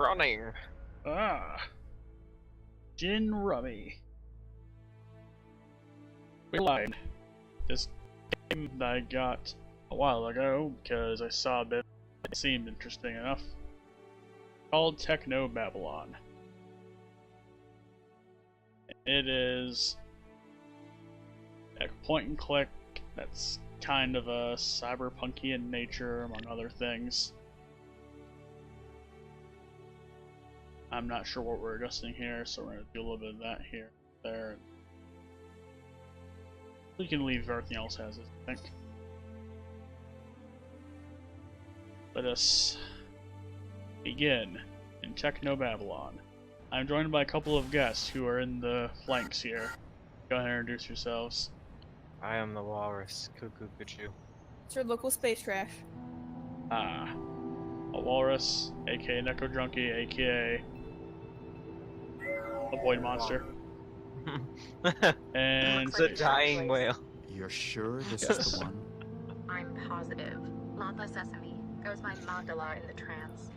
running. Ah. Gin rummy. We lied. This game that I got a while ago because I saw a bit. It seemed interesting enough. Called Technobabylon. It is a point and click that's kind of a cyberpunky in nature, among other things. I'm not sure what we're adjusting here, so we're going to do a little bit of that here, there. We can leave everything else as is, I think. Let us begin in Technobabylon. I'm joined by a couple of guests who are in the flanks here. Go ahead and introduce yourselves. I am the walrus, Cuckoo Cuckoo. It's your local space trash. Ah. A walrus, aka Neko Junkie, aka a void monster. And It's a dying whale. You're sure this is the one? I'm positive. Lala Sesame goes by Mandala in the Trance.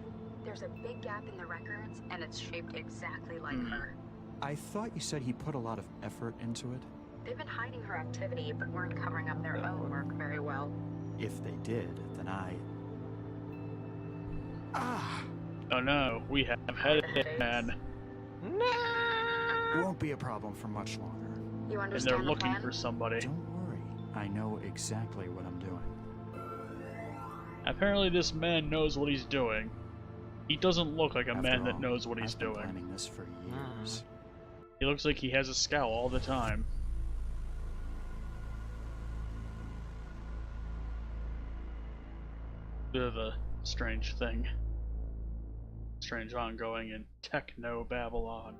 There's a big gap in the records, and it's shaped exactly like her. I thought you said he put a lot of effort into it. They've been hiding her activity, but weren't covering up their own work very well. If they did, then Ah! oh no, we have had a hitman. It won't be a problem for much longer. You And understand they're the looking plan? for somebody. Don't worry, I know exactly what I'm doing. Apparently this man knows what he's doing. He doesn't look like a After man that all, knows what he's I've been doing. planning this for years. He looks like he has a scowl all the time. Bit of a strange thing. Strange ongoing in Technobabylon.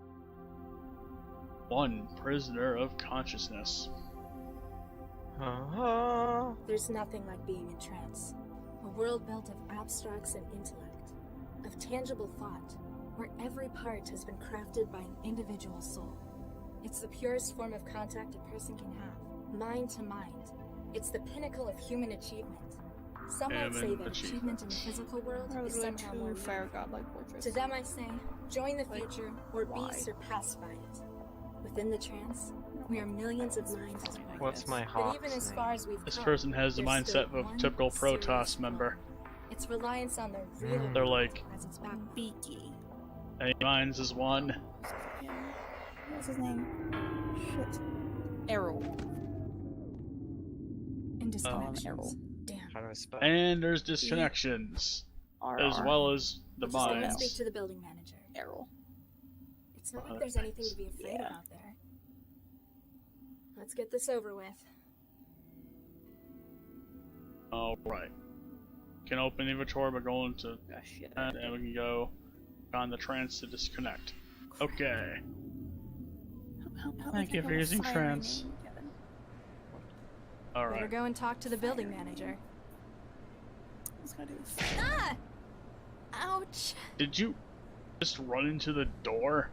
One prisoner of consciousness. There's nothing like being in trance. A world built of abstracts and intellect, of tangible thought, where every part has been crafted by an individual soul. It's the purest form of contact a person can have, mind to mind. It's the pinnacle of human achievement. Some might say that achievement in the physical world is somehow more fire godlike fortress. To them I say, join the Like, future or why? be surpassed by it. Within the trance, we are millions of minds at work. What's my But hawk's even as name? far as we've This come, person has the there's still mindset of a one typical serious Protoss flaw. member. Its reliance on the real They're world like, as its backbone. Beaky. hey, mine's is one. What's his name? Shit. Arrow. And disconnections. Arrow. Damn. How do I spell? And there's disconnections, as well as the Just let me mines. speak to the building manager. Arrow. It's not like there's anything to be afraid of out there. Let's get this over with. Alright. Can open inventory by going to Ah, shit. that, and we can go on the trance to disconnect. Okay. Thank you for using trance. Better Alright. go and talk to the building manager. What's gonna do? Ah! Ouch! Did you just run into the door?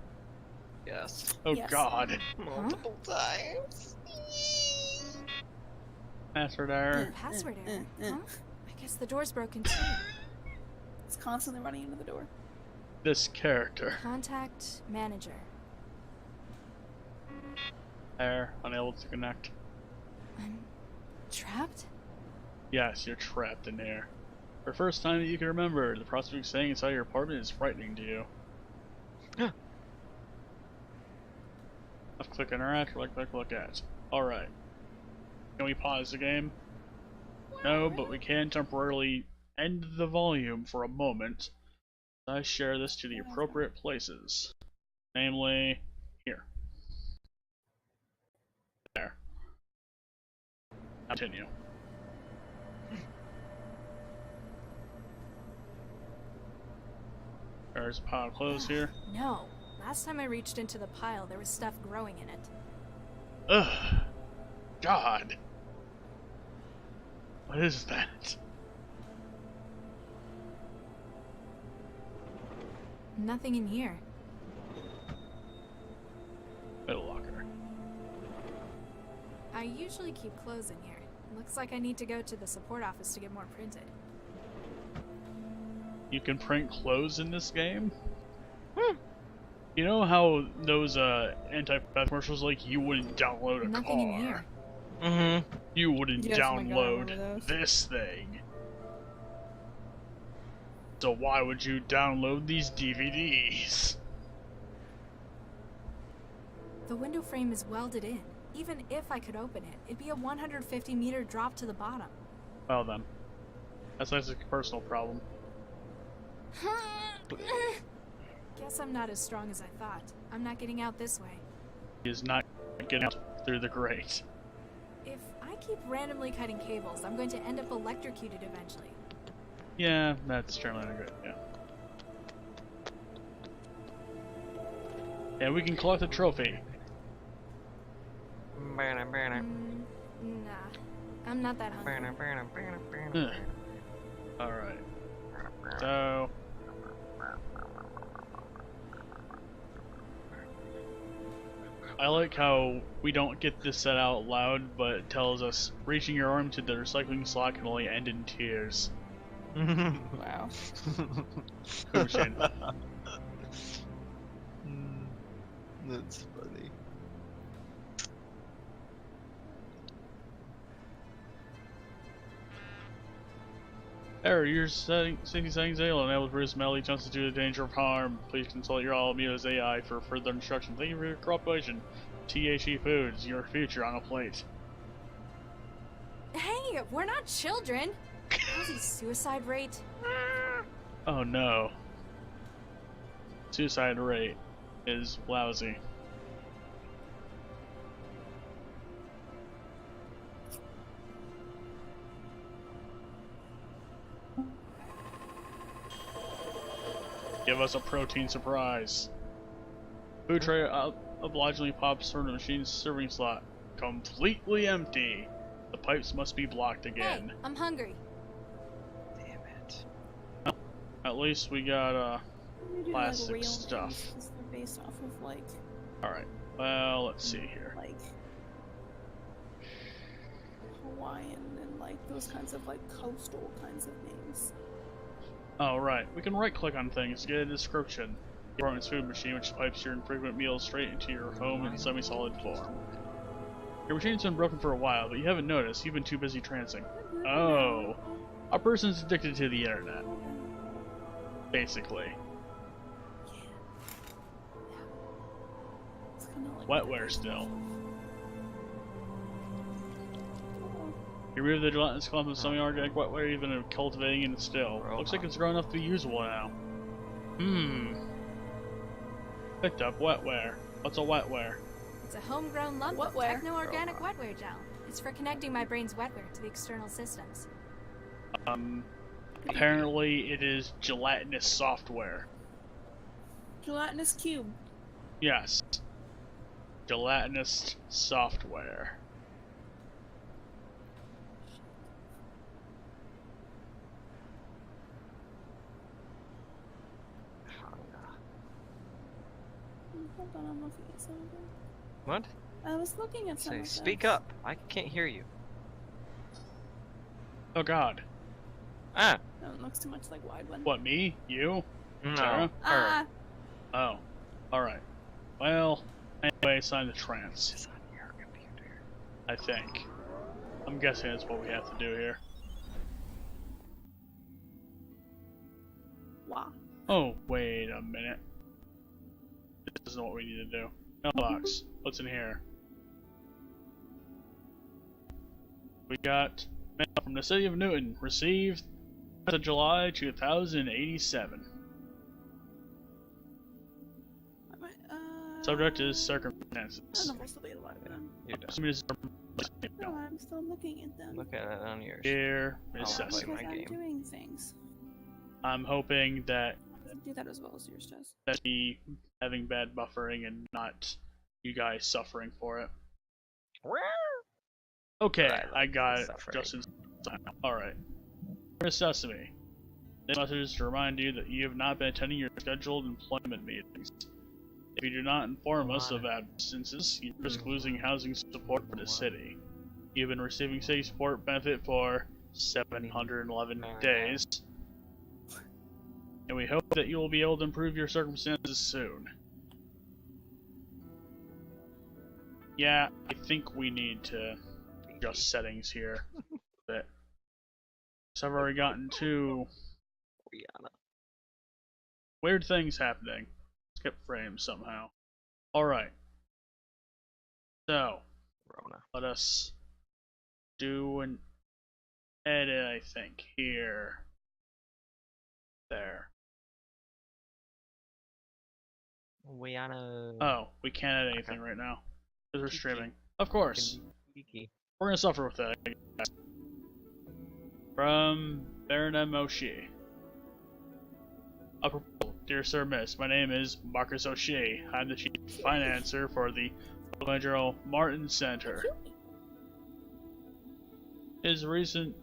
Yes. Oh Yes. god. Multiple times. Password error. Password error. Huh? I guess the door's broken too. It's constantly running into the door. This character. Contact manager. There, unable to connect. I'm trapped? Yes, you're trapped in here. For the first time that you can remember, the prospect of staying inside your apartment is frightening to you. Left click interact, right click look at. Alright. Can we pause the game? No, but we can temporarily end the volume for a moment. I share this to the appropriate places. Namely, here. There. Continue. There's a pile of clothes here. No. Last time I reached into the pile, there was stuff growing in it. Ugh. God. What is that? Nothing in here. Middle locker. I usually keep clothes in here. Looks like I need to go to the support office to get more printed. You can print clothes in this game? You know how those anti-theft commercials like you wouldn't download a Nothing in car? here. Mm-hmm. You wouldn't Yes, oh my God, I remember download those. this thing. So why would you download these DVDs? The window frame is welded in. Even if I could open it, it'd be a 150-meter drop to the bottom. Well then, that's a personal problem. Guess I'm not as strong as I thought. I'm not getting out this way. He is not getting out through the grate. If I keep randomly cutting cables, I'm going to end up electrocuted eventually. Yeah, that's generally not good. Yeah. And we can collect the trophy. Banner, banner. Nah, I'm not that hungry. Banner, banner, banner, banner. Alright. So. I like how we don't get this said out loud, but it tells us reaching your arm to the recycling slot can only end in tears. Wow. Ocean. That's funny. Error, your settings able enable Bruce Melly to do the danger of harm. Please consult your all-Muse AI for further instruction. Thank you for your cooperation. THE Foods, your future on a plate. Hey, we're not children! How's the suicide rate? Oh no. Suicide rate is lousy. Give us a protein surprise. Food tray obligingly pops from the machine's serving slot. Completely empty. The pipes must be blocked again. Hey, I'm hungry. Damn it. At least we got You do, plastic real stuff. things 'cause they're based off of like Alright. Well, let's see here. Hawaiian and like those kinds of like coastal kinds of names. Oh, right. We can right-click on things to get a description. Apartment's food machine, which pipes your infrequent meals straight into your home in semi-solid form. Your machine's been broken for a while, but you haven't noticed. You've been too busy trancing. Oh. A person's addicted to the internet. Basically. It's kinda like Wetware still. You remove the gelatinous clump of semi-organic wetware you've been cultivating in it still. Looks like it's grown enough to be usable now. Picked up wetware. What's a wetware? It's a homegrown lump of Wetware. techno-organic wetware gel. It's for connecting my brain's wetware to the external systems. Apparently it is gelatinous software. Gelatinous cube. Yes. Gelatinous software. Hold on, I'm looking at something. What? I was looking at Say, something. speak up. I can't hear you. Oh god. Ah. No, it looks too much like wide one. What, me? You? No. Sarah? Ah! Oh. Alright. Well, anyway, sign the trance. It's on your computer. I think. I'm guessing that's what we have to do here. Wow. Oh, wait a minute. This isn't what we need to do. Mailbox. What's in here? We got mail from the city of Newton. Received as of July 2087. Subject is I don't circumstances. know if I still be alive then. You don't. Assuming it's No, I'm still looking at them. Look at it on yours. here Oh, is like Sesame. my I'm game. doing things. I'm hoping that Doesn't do that as well as yours does. me having bad buffering and not you guys suffering for it. Okay, Right, I got it suffering. just in time. Alright. Here's Sesame. This message is to remind you that you have not been attending your scheduled employment meetings. If you do not inform us of absences, you risk losing housing support for the city. You've been receiving city support benefit for 711 days. and we hope that you will be able to improve your circumstances soon. Yeah, I think we need to adjust settings here a bit. So I've already gotten two Rihanna. weird things happening. Skip frames somehow. Alright. So, Rona. let us do an edit, I think, here. There. Rihanna. Oh, we can't edit anything right now. Because we're streaming. Of course. Kiki. We're gonna suffer with that. From Baron Moshi. A proposal. Dear Sir Miss, my name is Marcus O'Shea. I'm the Chief Financer for the General Martin Center. His recent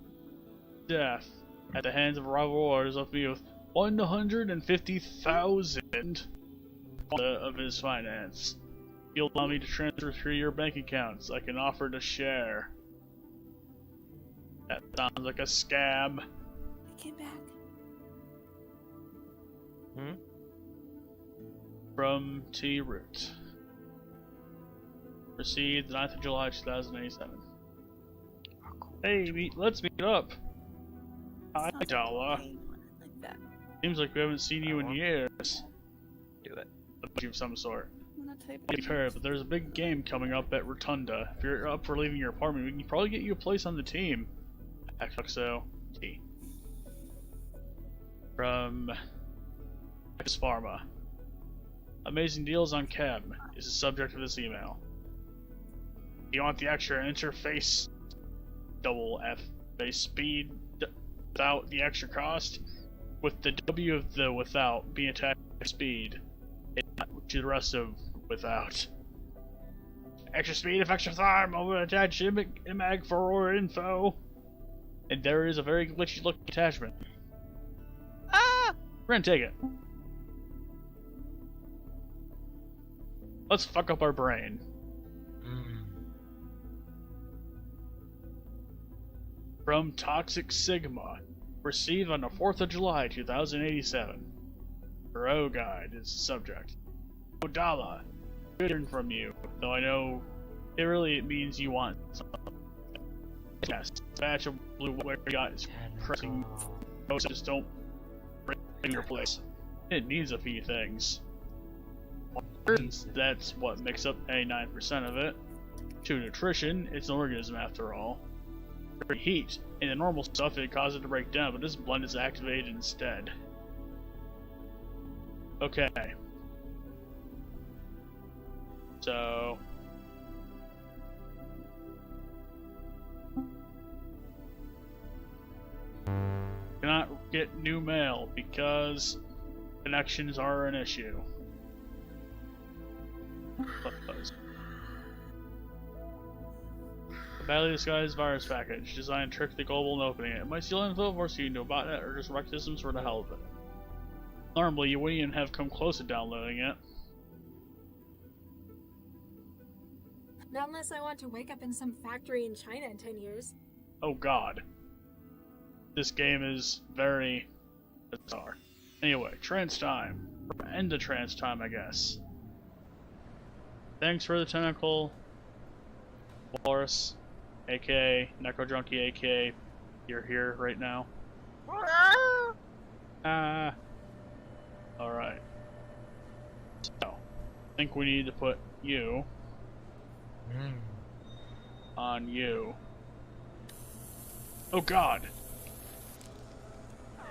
death at the hands of rival wars left me with 150,000 of his finance. If you'll allow me to transfer through your bank accounts, I can offer to share. That sounds like a scam. I came back. From T. Root. Received the 9th of July 2087. Hey, let's meet up. Hi, Sounds like Dala. a game like that. Seems like we haven't seen you in years. Do it. Of some sort. I'm gonna type You've heard, but there's a big game coming up at Rotunda. If you're up for leaving your apartment, we can probably get you a place on the team. XO T. From X Pharma. Amazing deals on chem is the subject of this email. You want the extra interface double F base speed without the extra cost, with the W of the without being attached to speed and not to the rest of without. Extra speed if extra time over attached imag for more info. And there is a very glitchy looking attachment. Ah! We're gonna take it. Let's fuck up our brain. From Toxic Sigma. Received on the 4th of July 2087. Bro Guide is the subject. Odala. Good hearing from you, though I know it means you want something. Yes, batch of blue where you got is pressing. Just don't break your place. It needs a few things. That's what makes up 89% of it. To nutrition, it's an organism after all. Heat, in the normal stuff it causes it to break down, but this blend is activated instead. Okay. So... cannot get new mail because connections are an issue. A badly disguised virus package designed to trick the global in opening it. It might steal info, force you into a botnet, or just wreck systems for the hell of it. Normally, you wouldn't even have come close to downloading it. Not unless I want to wake up in some factory in China in 10 years. Oh god. This game is very bizarre. Anyway, trance time. End of trance time, I guess. Thanks for the tentacle, Walrus, aka Necrodrunky, aka you're here right now. Alright. So, I think we need to put you on you. Oh god!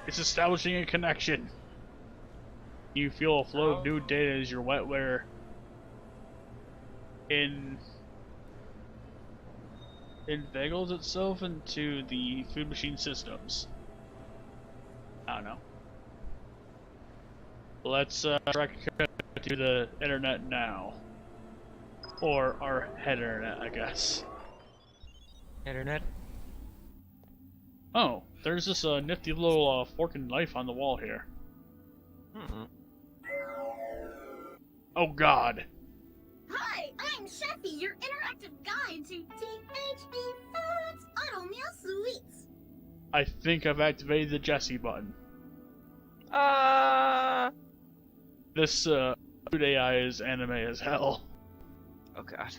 It's establishing a connection! You feel a flow of new data as your wetware inveigles itself into the food machine systems. I don't know. Let's try to the internet now. Or our head internet, I guess. Internet. Oh, there's this nifty little fork and knife on the wall here. Oh god. Hi, I'm Sheffy, your interactive guide to THB Foods Auto Meal Sweets. I think I've activated the Jesse button. Ah! This food AI is anime as hell. Oh god.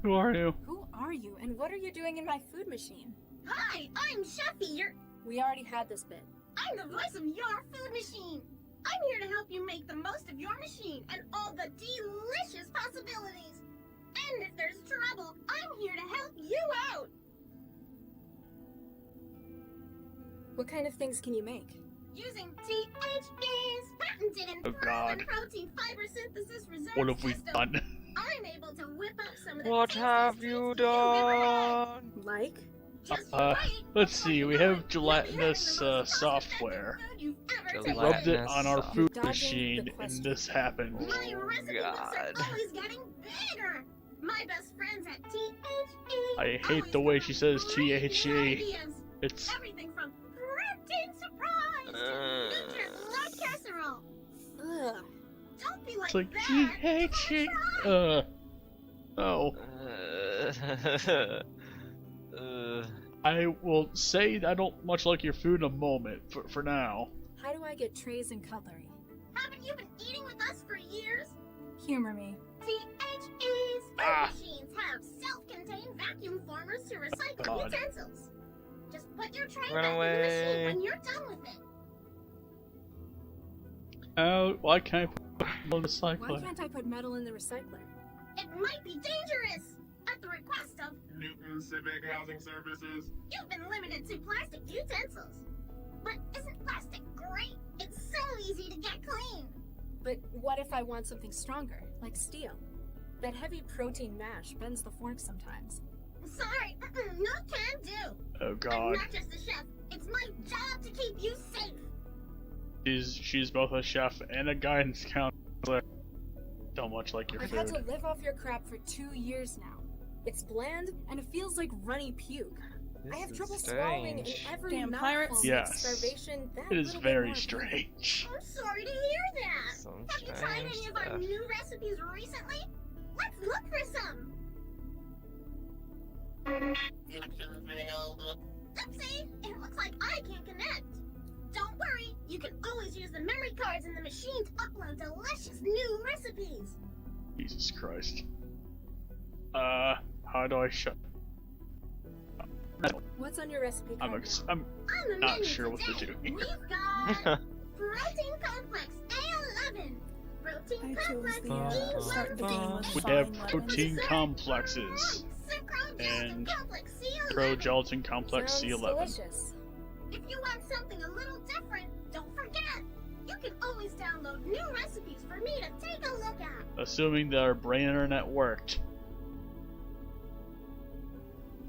Who are you? Who are you, and what are you doing in my food machine? Hi, I'm Sheffy. We already had this bit. I'm the voice of your food machine. I'm here to help you make the most of your machine and all the delicious possibilities. And if there's trouble, I'm here to help you out. What kind of things can you make? Using THE's patented and Oh, God. proven protein fiber synthesis reserve What have we system, done? I'm able to whip up some of the What tastiest have treats you you've ever had. done? Like? Just Uh, wait. let's Before see, you we know have it, you'll be having gelatinous, the most software. cost-effective food you've ever We Gelatinous. rubbed it tasted. on our You're food dodging machine, the and question. this happened. My Oh, recipe books are God. always getting bigger. My best friends at THE. I hate always the way come she up says with great THE. ideas. It's Everything from protein surprise to nutrient blood casserole. Ugh. Don't be like like that. THE. Oh. I will say I don't much like your food in a moment, for now. How do I get trays and cutlery? Haven't you been eating with us for years? Humor me. THE's food Ah. machines have self-contained vacuum formers to recycle God. utensils. Just put your tray Run back in the away. machine when you're done with it. Oh, why can't I put it in the Why recycler? can't I put metal in the recycler? It might be dangerous. At the request of Newton Civic Housing Services. you've been limited to plastic utensils. But isn't plastic great? It's so easy to get clean. But what if I want something stronger, like steel? That heavy protein mash bends the fork sometimes. Sorry, no can do. Oh I'm God. not just a chef. It's my job to keep you safe. She's both a chef and a guidance counselor. Don't much like your I've had to food. live off your crap for 2 years now. It's bland and it feels like runny puke. I have trouble swallowing in every Damn mouthful pirates. Yes. starvation that It is little bit very more appealing. strange. I'm sorry to hear that. Some Have you tried strange any of our stuff. new recipes recently? Let's look for some. Oopsie, it looks like I can't connect. Don't worry, you can always use the memory cards in the machine to upload delicious new recipes. Jesus Christ. How do I shut? What's on your recipe card I'm now? I'm On the Not menu sure what to today, do. we've got Protein Complex A11, Protein I chose Complex the start the game with we fine have weapons. protein complexes and pro gelatin complex Sounds C11. delicious. If you want something a little different, don't forget, you can always download new recipes for me to take a look at. Assuming that our brain internet worked.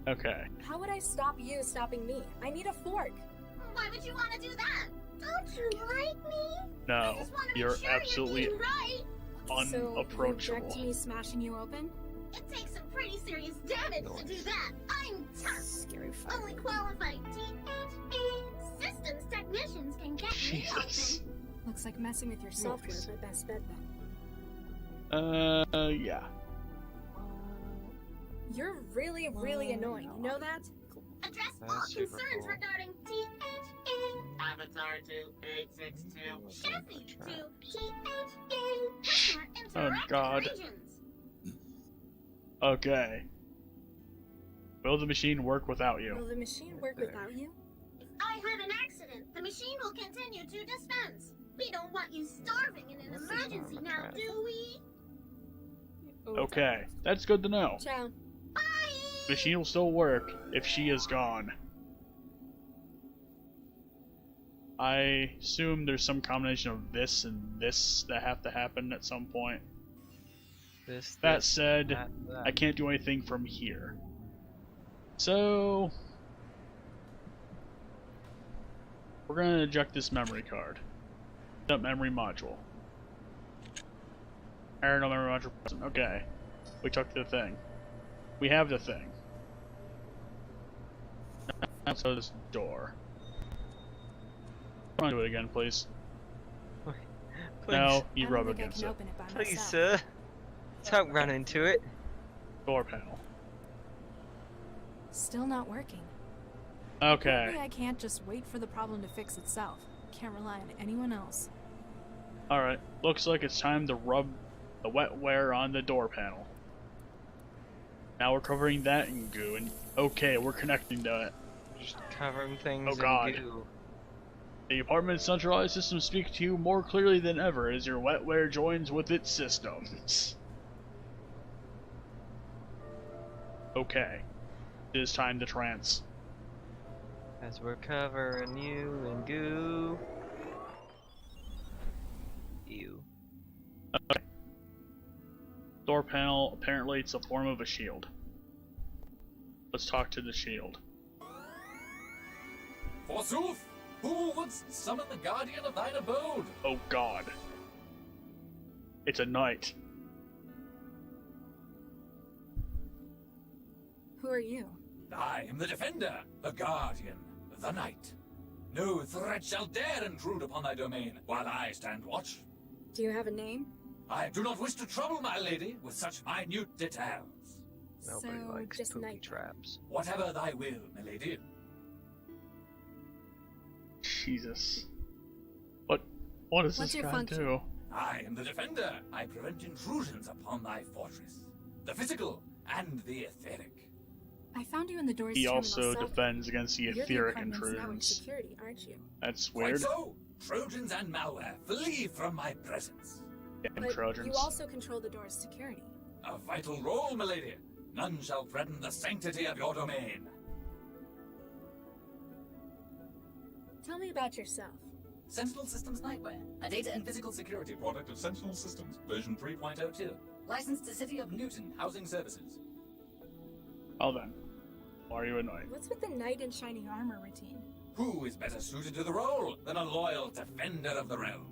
Okay. How would I stop you stopping me? I need a fork. Why would you want to do that? Don't you like me? I No, just want to you're make sure absolutely you're being right. So, you object unapproachable. to me smashing you open? It takes some pretty serious damage to do that. I'm tough. Scary Only qualified THE systems technicians can get Jesus. me Looks like messing with your software is my best bet then. Yeah. You're really, really annoying. You know that? open. Address all That's super concerns cool. regarding THE. Avatar 2862. Chefy to THE. Customer Oh, interactive God. regions. Okay. Will the machine work without Will you? the machine work without you? If I have an accident, the machine will continue to dispense. We don't want you starving in an What's the emergency harm of now, that? do we? Okay, that's good to know. Ciao. Bye! Machine will still work if she is gone. I assume there's some combination of this and this that have to happen at some point. That This, said, that. I can't do anything from here. So we're gonna eject this memory card. That memory module. No memory module present. Okay. We took the thing. We have the thing. Now so this door. I want to do it again, please. Please, No, you I don't rub think against I can it. open it by please, myself. sir. Don't run into it. Door panel. Still not working. Okay. Maybe I can't just wait for the problem to fix itself. Can't rely on anyone else. Alright, looks like it's time to rub the wetware on the door panel. Now we're covering that in goo, and okay, we're connecting to it. Just covering things Oh god. in goo. The apartment's centralized systems speak to you more clearly than ever as your wetware joins with its systems. Okay. It is time to trance. As we're covering you in goo. Ew. Okay. Door panel, apparently it's a form of a shield. Let's talk to the shield. Forsooth, who wouldst summon the guardian of thine abode? Oh god. It's a knight. Who are you? I am the defender, the guardian, the knight. No threat shall dare intrude upon thy domain while I stand watch. Do you have a name? I do not wish to trouble my lady with such minute details. Nobody So, likes just poopy night. traps. Whatever thy will, my lady. Jesus. What does What's this your guy function? do? I am the defender. I prevent intrusions upon thy fortress. The physical and the etheric. I found you in the doors. He terminal also south. defends against the You're the etheric apartment's network intrusions. security, aren't you? That's Quite weird. so. Trojans and malware, flee from my presence. Damn But Trojans. you also control the door's security. A vital role, milady. None shall threaten the sanctity of your domain. Tell me about yourself. Sentinel Systems Nightwear, a data and physical security product of Sentinel Systems, version 3.02. Licensed to City of Newton Housing Services. Well then. Why are you annoyed? What's with the knight in shiny armor routine? Who is better suited to the role than a loyal defender of the realm?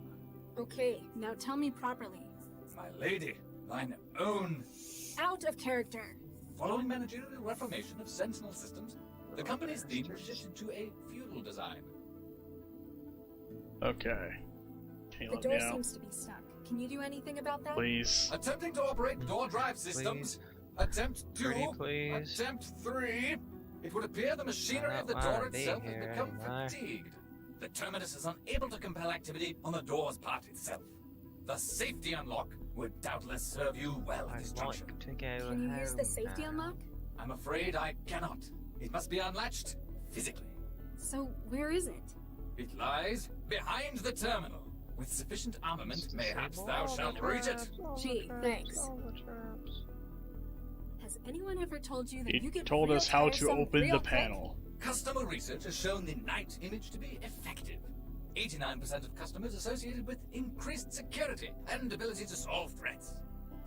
Okay, now tell me properly. My lady, thine own. Out of character. Following managerial reformation of Sentinel Systems, the company's theme was shifted to a feudal design. Okay. Can you The let door me out? seems to be stuck. Can you do anything about that? Please. Attempting to operate door drive systems. Attempt 2. Pretty please. Attempt 3. It would appear the machinery of the I don't door wanna be itself has here become anymore. fatigued. The terminus is unable to compel activity on the door's part itself. The safety unlock would doubtless serve you well at I'd this juncture. like to go Can you use the home safety now. unlock? I'm afraid I cannot. It must be unlatched physically. So, where is it? It lies behind the terminal. With sufficient armament, mayhaps thou All the shalt reach it. traps, all the Gee, traps, thanks. all the traps. Has anyone ever told you that He you get told real us how to tiresome open real the quick? panel. Customer research has shown the Knight image to be effective. 89% of customers associated with increased security and ability to solve threats.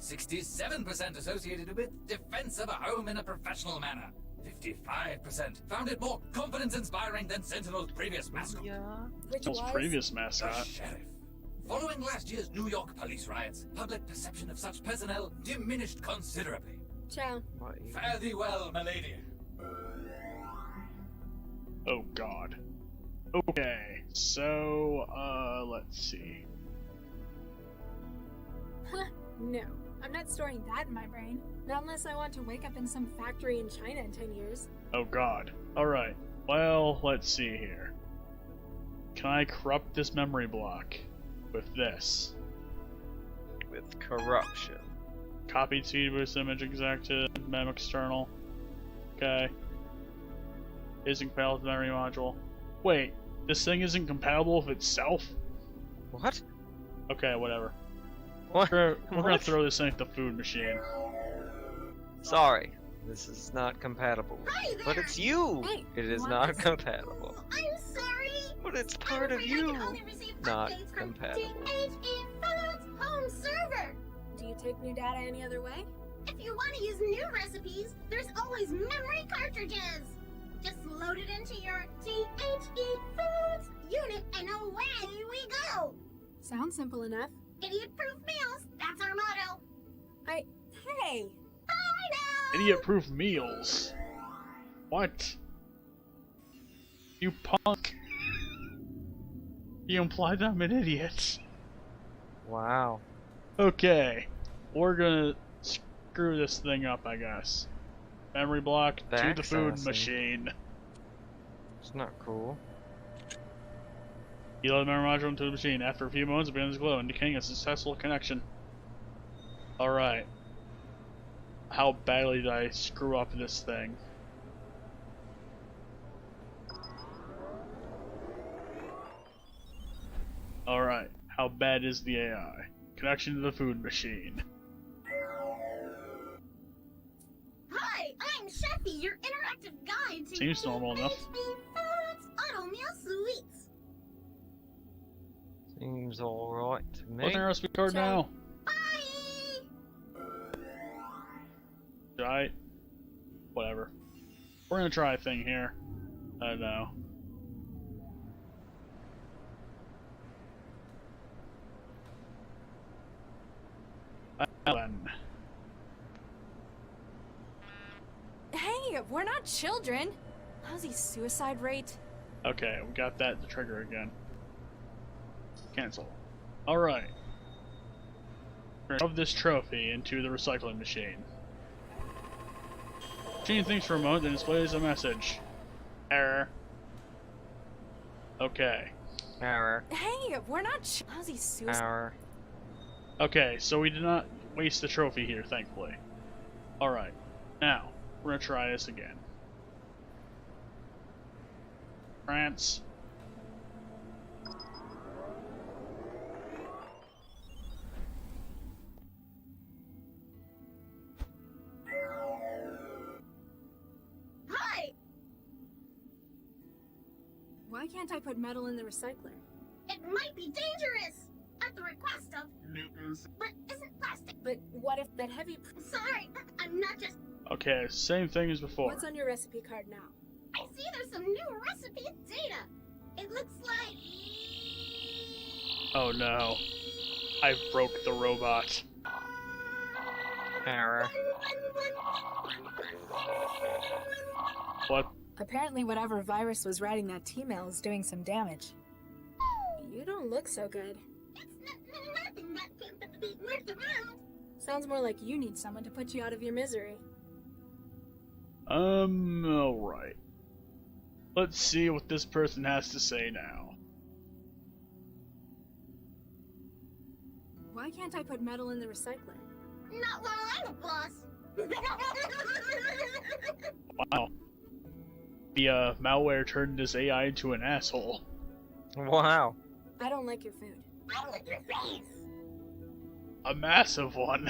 67% associated with defense of a home in a professional manner. 55% found it more confidence-inspiring than Sentinel's previous mascot. Yeah. Which His was? previous The mascot. sheriff. Following last year's New York police riots, public perception of such personnel diminished considerably. Ciao. What you- Fare thee well, my lady. Oh god. Okay, so, let's see. Huh, no. I'm not storing that in my brain. Not unless I want to wake up in some factory in China in 10 years. Oh god. Alright, well, let's see here. Can I corrupt this memory block with this? With corruption. Copied speed boost image extracted, mem external. Okay. Isn't compatible with the memory module. Wait, this thing isn't compatible with itself? What? Okay, whatever. What? We're gonna What? throw this thing at the food machine. Sorry, this is not compatible. Hi But there! it's you! Hey, It is what not is it? compatible. I'm sorry! But it's I'm part of afraid I you! can only receive Not updates from compatible. THE Foods home server! Do you take new data any other way? If you want to use new recipes, there's always memory cartridges! Just load it into your THE Foods unit and away we go! Sounds simple enough. Idiot-proof meals, that's our motto! Hey! I know! Idiot-proof meals. What? You punk. You implied I'm an idiot. Wow. Okay. We're gonna screw this thing up, I guess. Memory block to the That's food awesome. machine. It's not cool. You load the memory module into the machine. After a few moments, it begins to glow, indicating a successful connection. Alright. How badly did I screw up this thing? Alright. How bad is the AI? Connection to the food machine. Hi, I'm Sheffy, your interactive guide to Seems normal enough. Foods Auto Meal Sweets. Seems alright to me. What's our recipe card now? Bye! Should I? Whatever. We're gonna try a thing here. I don't know. Ellen. Hey, we're not children. Lousy suicide rate. Okay, we got that to trigger again. Cancel. Alright. Shove this trophy into the recycling machine. Machine thinks for a moment, then displays a message. Error. Okay. Error. Hey, we're not lousy suicide. Error. Okay, so we did not waste the trophy here, thankfully. Alright. Now, we're gonna try this again. Trance. Hi! Why can't I put metal in the recycler? It might be dangerous! At the request of Newton's. but isn't plastic. But what if that heavy... Sorry, I'm not just. Okay, same thing as before. What's on your recipe card now? I see there's some new recipe data. It looks like. Oh no. I broke the robot. Error. What? Apparently whatever virus was writing that T-mail is doing some damage. You don't look so good. It's nothing that can be worked around. Sounds more like you need someone to put you out of your misery. Alright. Let's see what this person has to say now. Why can't I put metal in the recycler? Not while I'm a boss. Wow. The malware turned this AI into an asshole. Wow. I don't like your food. I like your face. A massive one.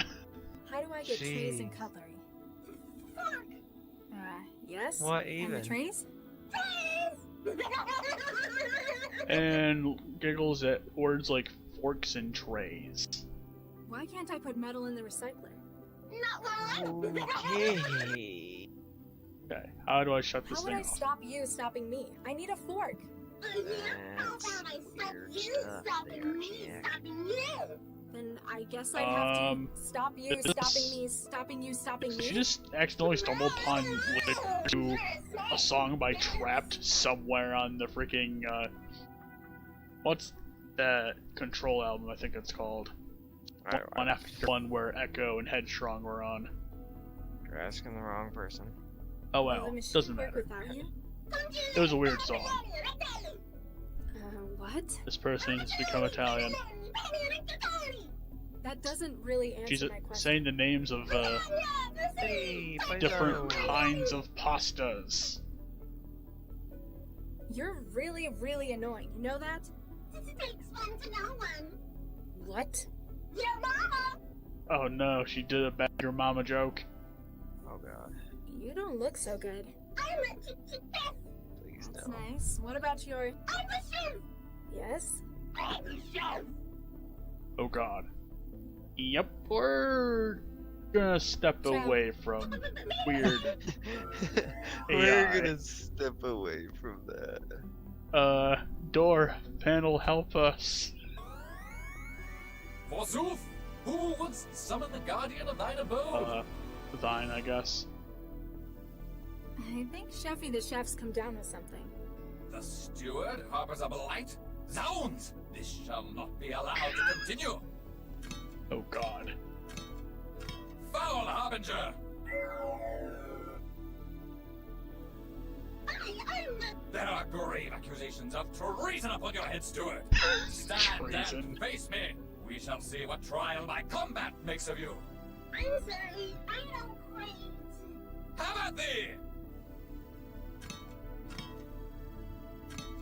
How do I get trays and Jeez. cutlery? Fork. Yes? What And even? the trays? And giggles at words like forks and trays. Why can't I put metal in the recycler? Not while I'm. Okay. Okay, how do I shut this How would thing I off? stop you stopping me? I need a fork. Yeah, how That's about I stop weird you stuff stopping there, me yeah. stopping you? Then I guess I'd have to stop you this- stopping me, stopping you, stopping Did you me. just accidentally stumble upon to a song by Trapped somewhere on the freaking what's that Control album? I think it's called. One after one where Echo and Headstrong were on. You're asking the wrong person. Oh Will well, the machine doesn't work matter. without you? It was a weird song. What? This person has become Italian. That doesn't really answer She's my question. saying the names of Hey, different paisano. kinds of pastas. You're really, really annoying. You know that? This takes one to know one. What? Your mama. Oh no, she did a bad your mama joke. Oh god. You don't look so good. I'm a chick. Please That's no. nice. What about your... I'm a chef. Yes? I'm a chef. Oh god. Yep, we're gonna step Ciao. away from weird We're AI. gonna step away from that. Door panel, help us. Forsooth, who would summon the guardian of thine abode? Thine, I guess. I think Sheffy the chef's come down with something. The steward harbors a blight? Zounds! This shall not be allowed to continue! Oh god. Foul harbinger! I'm There are grave accusations of treason upon your head, Steward. Stand Treason. and face me. We shall see what trial by combat makes of you. I'm sorry, I don't quite. How about thee?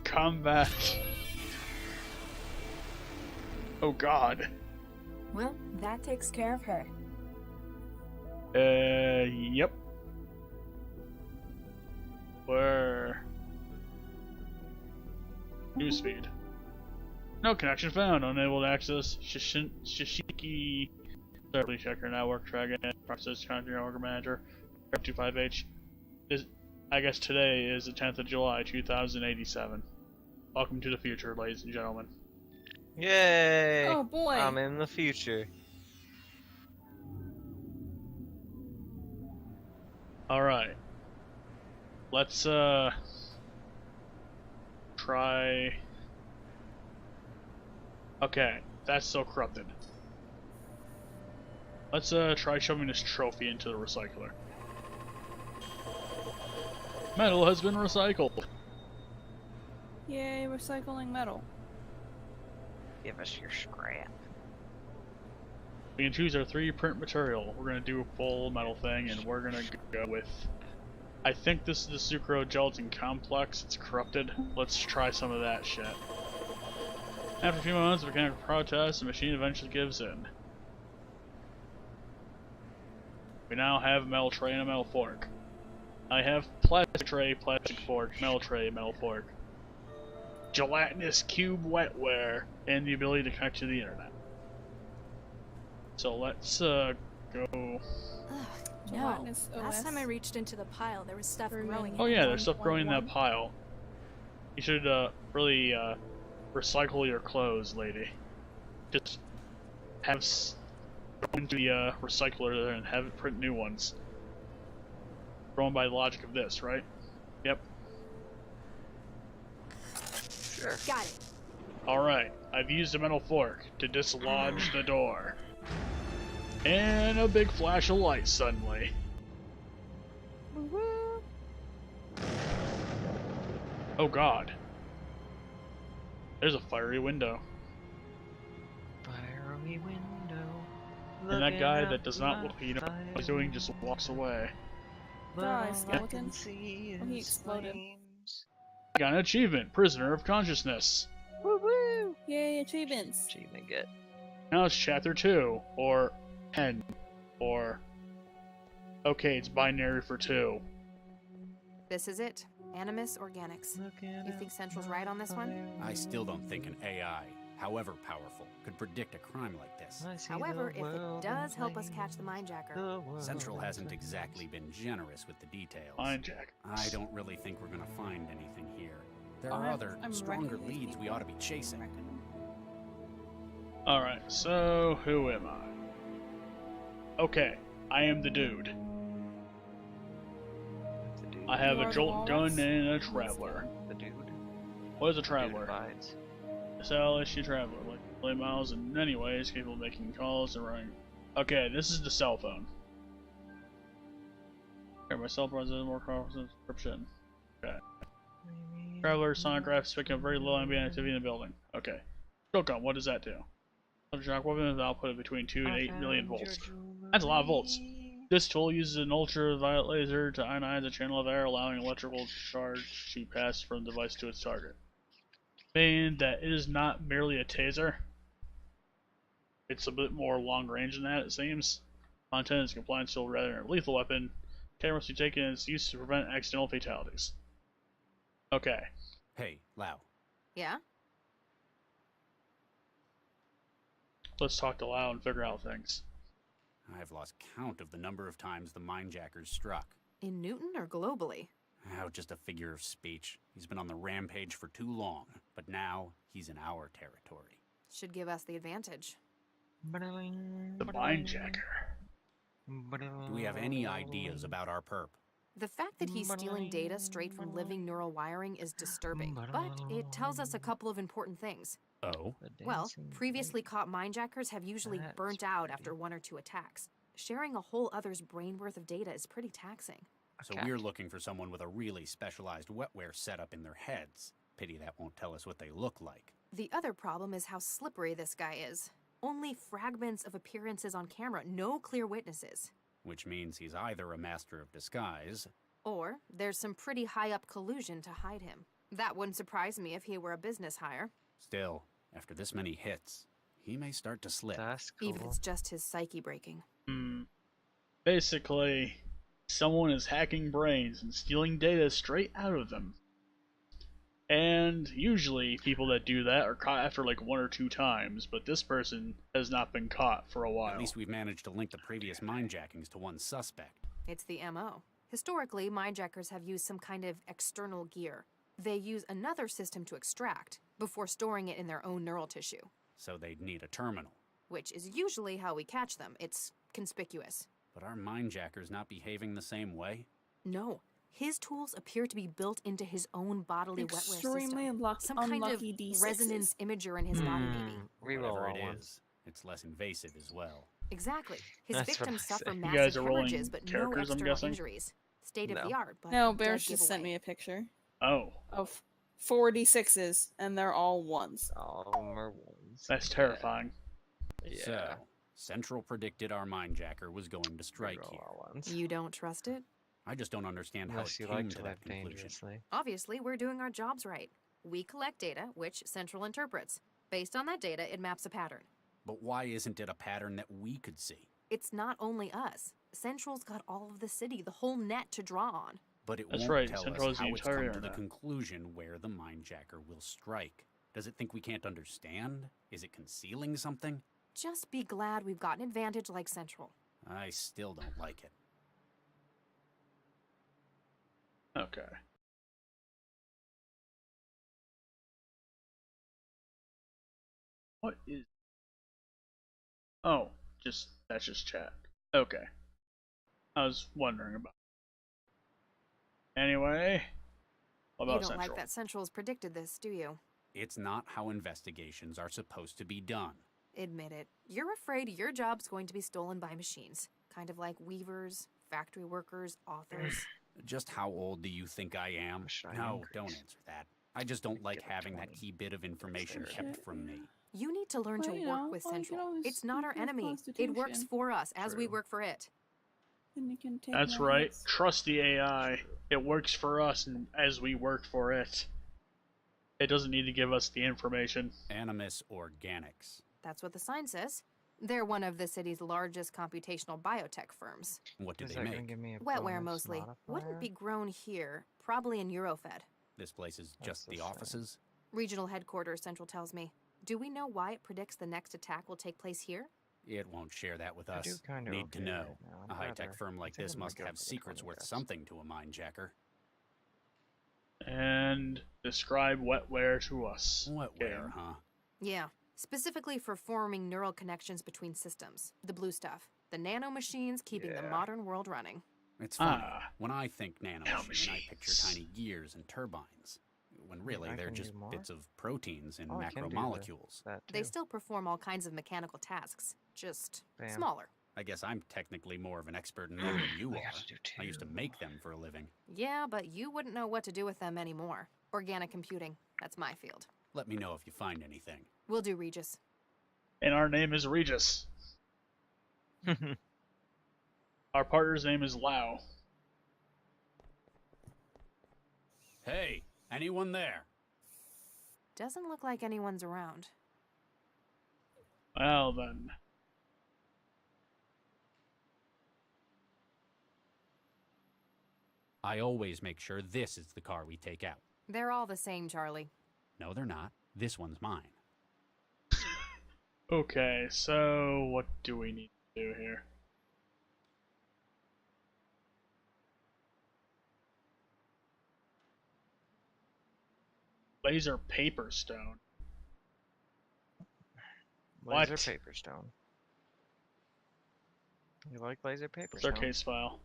Combat. Oh god. Well, that takes care of her. Yep. Where? Newsfeed. No connection found. Unable to access Shishiki. Checker network tracking process country network manager. 25H. I guess today is the 10th of July, 2087. Welcome to the future, ladies and gentlemen. Yay! Oh boy. I'm in the future. Alright. Let's, try... Okay, that's still corrupted. Let's, try shoving this trophy into the recycler. Metal has been recycled! Yay, recycling metal. Give us your scrap. We can choose our 3D print material. We're gonna do a full metal thing, and we're gonna go with... I think this is the sucro-gelatin complex. It's corrupted. Let's try some of that shit. After a few moments of mechanical protest, the machine eventually gives in. We now have a metal tray and a metal fork. I have plastic tray, plastic fork, metal tray, metal fork. Gelatinous cube wetware, and the ability to connect to the internet. So let's go. No. Gelatinous Last OS. time I reached into the pile, there was stuff growing. Oh in yeah, it. there's stuff growing in that 1.1. pile. You should really recycle your clothes, lady. Just have go into the recycler there and have it print new ones. Going by the logic of this, right? Yep. Sure. Got it. Alright, I've used a metal fork to dislodge the door. And a big flash of light suddenly. Oh god. There's a fiery window. Fiery window. And that guy looking that does not out look, you know my what he's doing, just walks away. But Die, all I skeleton. can see Oh, he is exploded. flames. I got an achievement, Prisoner of Consciousness. Woo woo! Yay, achievements. Achievement get. Now it's chapter 2, or 10, or... Okay, it's binary for 2. This is it. Animus Organics. You think Central's right on this one? I still don't think an AI, however powerful, could predict a crime like this. However, if it does help us catch the Mindjacker. Central hasn't exactly been generous with the details. Mindjacker. I don't really think we're gonna find anything here. There are I'm- other, I'm stronger wrecking these leads we people. ought to be chasing. Alright, so who am I? Okay, I am the dude. I have You a are jolt the gun walrus? and a traveler. The dude. What is a Dude traveler? abides. SLSU traveler, like play miles in many ways, capable of making calls and running. Okay, this is the cell phone. Okay, my cell phone has a more powerful subscription. Okay. Traveler sonographs picking up very low ambient activity in the building. Okay. Shotgun, what does that do? Shock weapon with output of between 2 and 8 million volts. That's a lot of volts. This tool uses an ultraviolet laser to ionize a channel of air, allowing electrical charge to pass from the device to its target. Meaning that it is not merely a taser. It's a bit more long range than that, it seems. Content is compliant still rather than a lethal weapon. Care must be taken in its use to prevent accidental fatalities. Okay. Hey, Lau. Yeah? Let's talk to Lau and figure out things. I've lost count of the number of times the Mindjackers struck. In Newton or globally? Oh, just a figure of speech. He's been on the rampage for too long, but now he's in our territory. Should give us the advantage. The Mindjacker. Do we have any ideas about our perp? The fact that he's stealing data straight from living neural wiring is disturbing, but it tells us a couple of important things. Oh? Well, previously caught Mindjackers have usually That's burnt out after 1 or 2 attacks. Sharing a whole other's brain worth of data is pretty taxing. So we're looking for someone with a really specialized wetware setup in their heads. Pity that won't tell us what they look like. The other problem is how slippery this guy is. Only fragments of appearances on camera, no clear witnesses. Which means he's either a master of disguise, or there's some pretty high-up collusion to hide him. That wouldn't surprise me if he were a business hire. Still, after this many hits, he may start to slip. That's cool. Even if it's just his psyche breaking. Basically, someone is hacking brains and stealing data straight out of them. And usually people that do that are caught after like 1 or 2 times, but this person has not been caught for a while. At least we've managed to link the previous mindjackings to one suspect. It's the MO. Historically, mindjackers have used some kind of external gear. They use another system to extract, before storing it in their own neural tissue. So they'd need a terminal. Which is usually how we catch them. It's conspicuous. But are mindjackers not behaving the same way? No. His tools appear to be built into his own bodily wetware Extremely system. Some kind of D6s. resonance imager in his body, maybe. Reroll Whatever all it one. is, it's less invasive as well. Exactly. His That's what victims I suffer say. You massive guys are rolling hemorrhages, but no characters, I'm external guessing? injuries. State of No. the art, but No, dead Bears just sent giveaway. me a picture Oh, of 4 D6s, and they're all ones. All of them are ones. that's terrifying. Yeah. So, Central predicted our mindjacker was going to strike Reroll here. all ones. You don't trust it? I just don't understand Unless how you it came like to to that live conclusion. dangerously. Obviously, we're doing our jobs right. We collect data, which Central interprets. Based on that data, it maps a pattern. But why isn't it a pattern that we could see? It's not only us. Central's got all of the city, the whole net to draw on. But it That's won't right, tell Central us is the how it's entire come to the internet. conclusion where the mindjacker will strike. Does it think we can't understand? Is it concealing something? Just be glad we've got an advantage like Central. I still don't like it. Okay. What is... Oh, that's just chat. Okay. I was wondering about... Anyway, what You about don't Central? like that Central's predicted this, do you? It's not how investigations are supposed to be done. Admit it. You're afraid your job's going to be stolen by machines. Kind of like weavers, factory workers, authors. Just how old do you think I am? Shiny No, increase. don't answer that. I just don't like Give it having that 20. key bit of information That's kept fair. from me. You need to learn Well, to you work know, with well, you can Central. always It's not our improve enemy. It works Constitution. for us as we True. work for it. And you can take That's my right. hits. Trust the AI. It works for us and as we work for it. It doesn't need to give us the information. Animus Organics. That's what the sign says. They're one of the city's largest computational biotech firms. What do Is they that gonna make? give me a Wetware bonus mostly. modifier? Wouldn't be grown here. Probably in Eurofed. This place is That's just the the same. offices? Regional headquarters, Central tells me. Do we know why it predicts the next attack will take place here? It won't share that with I us. do kind of Need to okay know. right now. A I'd high-tech rather- firm I like think this I'm gonna must go have for the secrets 20 worth guess. something to a mindjacker. And describe wetware to us. Wetware, Game. huh? Yeah. Specifically for forming neural connections between systems. The blue stuff. The nano machines keeping the Yeah. modern world running. It's funny. Ah. When I think nanomachine, I picture Nanomachines. tiny gears and turbines. When really I they're can do just more? bits of proteins and Oh, I can do macromolecules. That They too. still perform all kinds of mechanical tasks. Just Bam. smaller. I guess I'm technically more of an expert in them than you I are. gotta do I used to two. make them for a living. Yeah, but you wouldn't know what to do with them anymore. Organic computing. That's my field. Let me know if you find anything. We'll do, Regis. And our name is Regis. Our partner's name is Lau. Hey, anyone there? Doesn't look like anyone's around. Well then. I always make sure this is the car we take out. They're all the same, Charlie. No, they're not. This one's mine. Okay, so what do we need to do here? Laser paper stone. Laser What? paper stone. You like laser paper What's our stone? case file?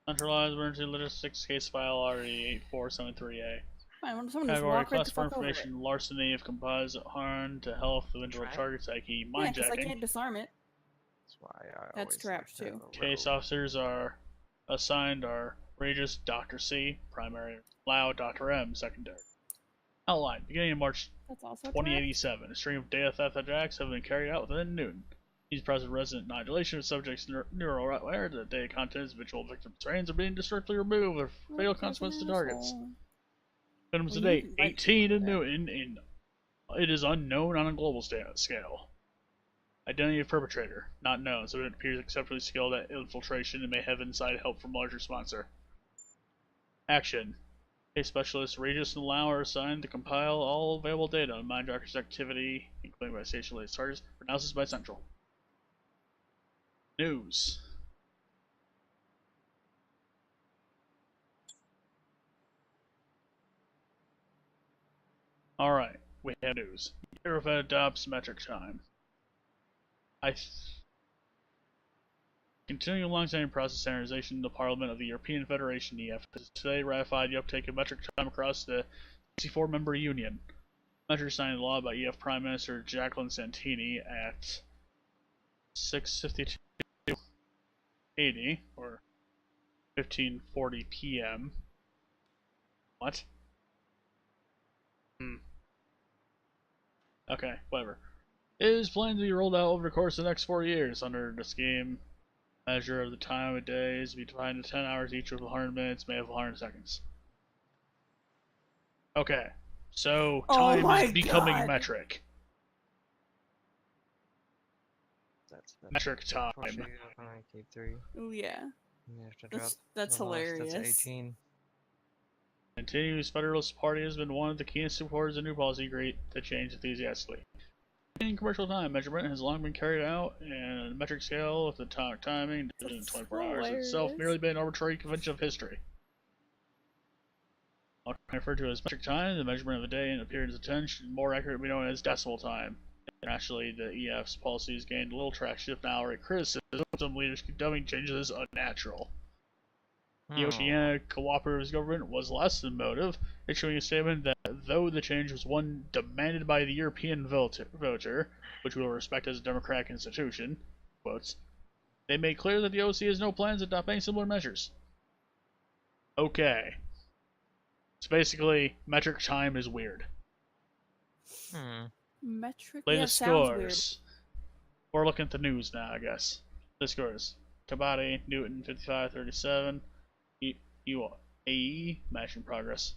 Centralized emergency logistics case file RE8473A. Fine, why don't someone just Category walk right the class for fuck over it? information: larceny of composite harm to health of individual Try it. targets, i.e. Yeah, because I mindjacking. can't disarm it. That's why I That's always trapped, like too. the Case rogue. officers are assigned are Regis, Dr. C, primary, Lau, Dr. M, secondary. Outline. Beginning of March That's also 2087. A string of data theft attacks have been carried out within Newton. These present resident nodulation of subjects' neural aware that data contents of habitual victims' brains are being destructively removed with fatal consequences to targets. Victims to date, 18 in Newton, and it is unknown on a global scale. Identity of perpetrator, not known, so it appears exceptionally skilled at infiltration and may have inside help from larger sponsor. Action. Case specialist Regis and Lau are assigned to compile all available data on Mindjacker's activity, including by station-related charges, pronounces by Central. News. Alright, we have news. Eurofed adopts metric time. Continuing long-standing process standardization, the Parliament of the European Federation (EF) has today ratified the uptake of metric time across the 64-member union. Measure signed into law by EF Prime Minister Jacqueline Santini at 6:52:80 or 15:40 p.m. What? Okay, whatever. It is planned to be rolled out over the course of the next 4 years. Under the scheme, measure of the time of day is to be defined to 10 hours each with 100 minutes, made of 100 seconds. Okay, so time is becoming metric. That's metric time. Oh yeah. That's That's hilarious. 18. Continuous Federalist Party has been one of the keenest supporters of new policy, great to change enthusiastically. In commercial time measurement has long been carried out in a metric scale with atomic timing, division of 24 hours itself merely been an arbitrary convention of history. Often referred to as metric time, the measurement of a day in a period of 10 should more accurately be known as decimal time. Internationally, the EF's policies gained little traction, if now outright criticism. Some leaders condemning changes as unnatural. The Oceania Cooperative Government was less than motive, issuing a statement that though the change was one demanded by the European voter, which we will respect as a democratic institution, quotes, they made clear that the OC has no plans to adopt any similar measures. Okay. So basically, metric time is weird. Metric? Latest sounds scores. We're looking at the news now, I guess. The scores. Kabaddi, Newton, 55-37. AE, match in progress.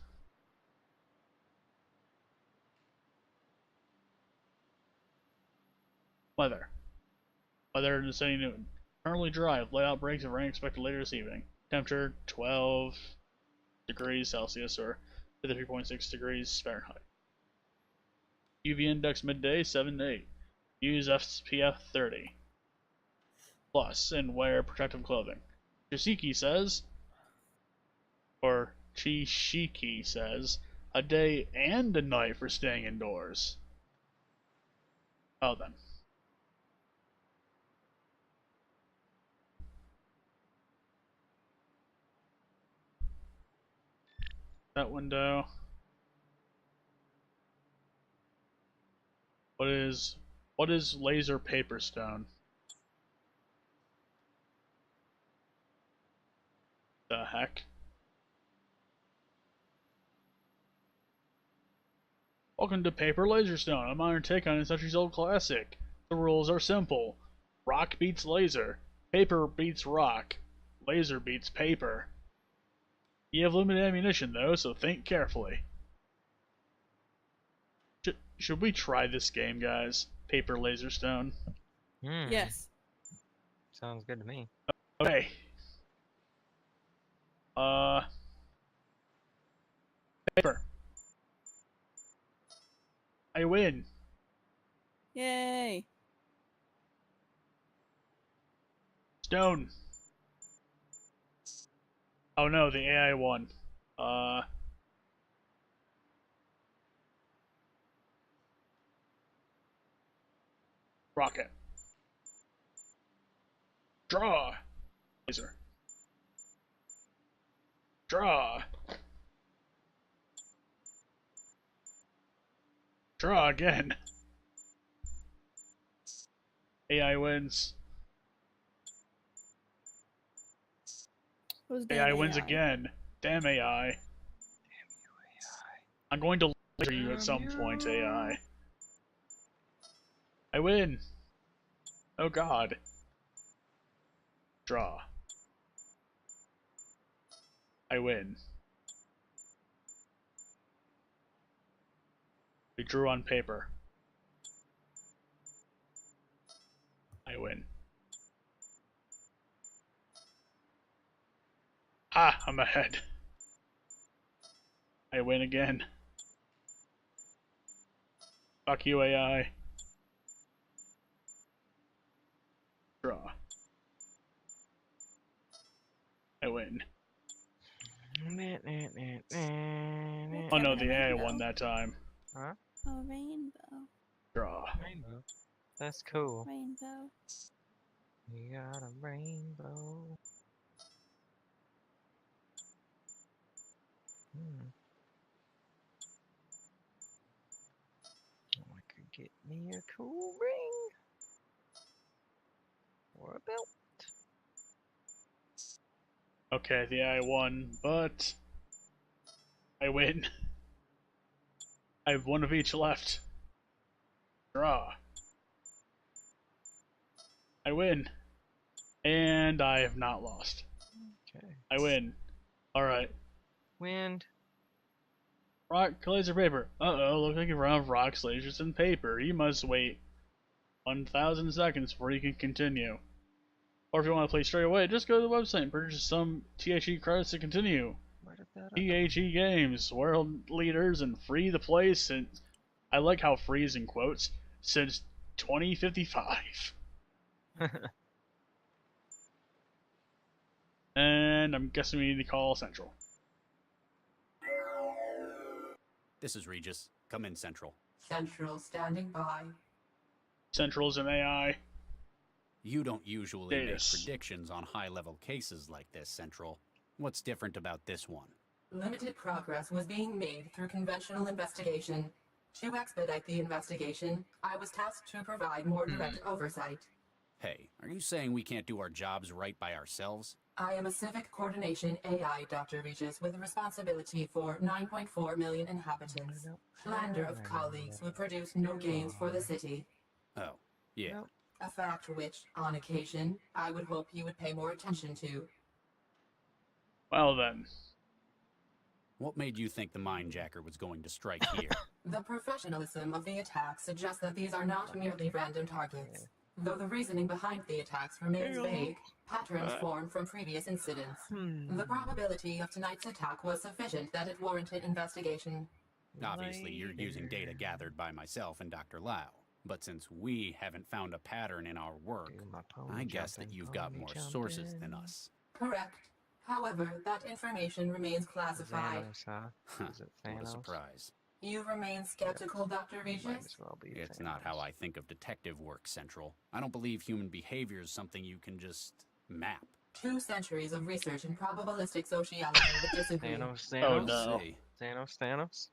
Weather. Weather in the city Newton. Currently dry, with layout breaks of rain expected later this evening. Temperature 12 degrees Celsius or 53.6 degrees Fahrenheit. UV index midday 7 to 8. Use SPF 30. Plus, and wear protective clothing. Chishiki says, or Chishiki says, a day and a night for staying indoors. Oh then. That window. What is laser paper stone? The heck? Welcome to Paper Laserstone, a modern take on a centuries-old classic. The rules are simple. Rock beats laser. Paper beats rock. Laser beats paper. You have limited ammunition, though, so think carefully. Should we try this game, guys? Paper Laserstone? Yes. Sounds good to me. Okay. Paper. I win. Yay. Stone. Oh no, the AI won. Rocket. Draw. Laser. Draw. Draw again. AI wins. AI wins again. Damn AI. Damn you, AI. I'm going to For you at some point, AI. I win! Oh god. Draw. I win. We drew on paper. I win. Ah, I'm ahead. I win again. Fuck you, AI. Draw. I win. Oh no, the AI won that time. Huh? A rainbow. Draw. Rainbow. That's cool. Rainbow. You got a rainbow. Oh, I could get me a cool ring. Or a belt. Okay, the AI won, but I win. I have one of each left. Draw. I win. And I have not lost. Okay. I win. Alright. Wind. Rock, laser, paper. Uh-oh, looks like you run out of rocks, lasers, and paper. You must wait 1,000 seconds before you can continue. Or if you want to play straight away, just go to the website and purchase some THE credits to continue. THE Games, world leaders and free to play since... I like how free is in quotes. Since 2055. And I'm guessing we need to call Central. This is Regis. Come in, Central. Central standing by. Central's an AI. You don't usually Yes. make predictions on high-level cases like this, Central. What's different about this one? Limited progress was being made through conventional investigation. To expedite the investigation, I was tasked to provide more direct oversight. Hey, are you saying we can't do our jobs right by ourselves? I am a civic coordination AI, Dr. Regis, with responsibility for 9.4 million inhabitants. Slander of colleagues would produce no gains for the city. Oh, yeah. A fact which, on occasion, I would hope you would pay more attention to. Well then. What made you think the Mindjacker was going to strike here? The professionalism of the attack suggests that these are not merely random targets. Though the reasoning behind the attacks remains vague, patterns form from previous incidents. The probability of tonight's attack was sufficient that it warranted investigation. Obviously, you're using data gathered by myself and Dr. Lau. But since we haven't found a pattern in our work, I guess that you've got more sources than us. Correct. However, that information remains classified. What a surprise. You remain skeptical, Dr. Regis? It's not how I think of detective work, Central. I don't believe human behavior is something you can just map. 2 centuries of research in probabilistic sociology would disagree. Oh no. Thanos?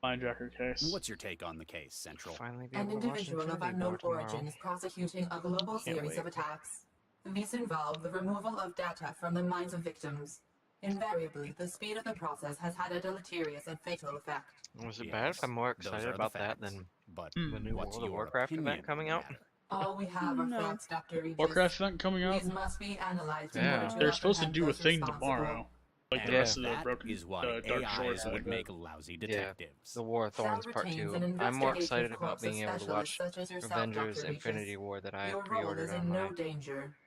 Mindjacker case. What's your take on the case, Central? An individual of unknown origin is prosecuting a global series of attacks. These involve the removal of data from the minds of victims. Invariably, the speed of the process has had a deleterious and fatal effect. Was it bad if I'm more excited about that than the new World of Warcraft event coming out? All we have are facts, Dr. Regis. Warcraft event coming out? These must be analyzed They're supposed to do a thing tomorrow. Like the rest of the broken is why Dark AIs Shores would make lousy detectives. The War of Thorns Part 2. I'm more excited about being able to watch Avengers Infinity War that I pre-ordered on my